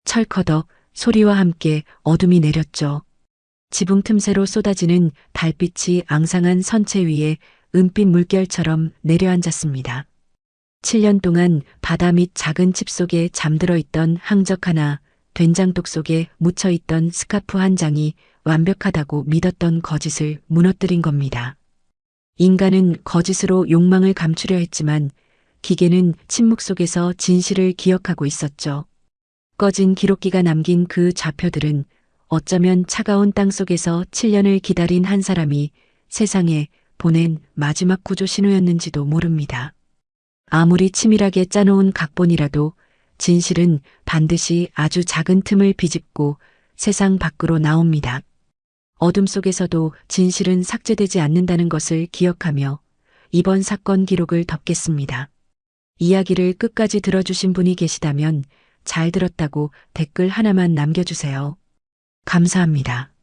철커덕 소리와 함께 어둠이 내렸죠. 지붕 틈새로 쏟아지는 달빛이 앙상한 선체 위에 은빛 물결처럼 내려앉았습니다. 7년 동안 바다 밑 작은 칩 속에 잠들어 있던 항적 하나, 된장독 속에 묻혀 있던 스카프 한 장이 완벽하다고 믿었던 거짓을 무너뜨린 겁니다. 인간은 거짓으로 욕망을 감추려 했지만 기계는 침묵 속에서 진실을 기억하고 있었죠. 꺼진 기록기가 남긴 그 좌표들은 어쩌면 차가운 땅 속에서 7년을 기다린 한 사람이 세상에 보낸 마지막 구조 신호였는지도 모릅니다. 아무리 치밀하게 짜놓은 각본이라도 진실은 반드시 아주 작은 틈을 비집고 세상 밖으로 나옵니다. 어둠 속에서도 진실은 삭제되지 않는다는 것을 기억하며 이번 사건 기록을 덮겠습니다. 이야기를 끝까지 들어주신 분이 계시다면 잘 들었다고 댓글 하나만 남겨주세요. 감사합니다.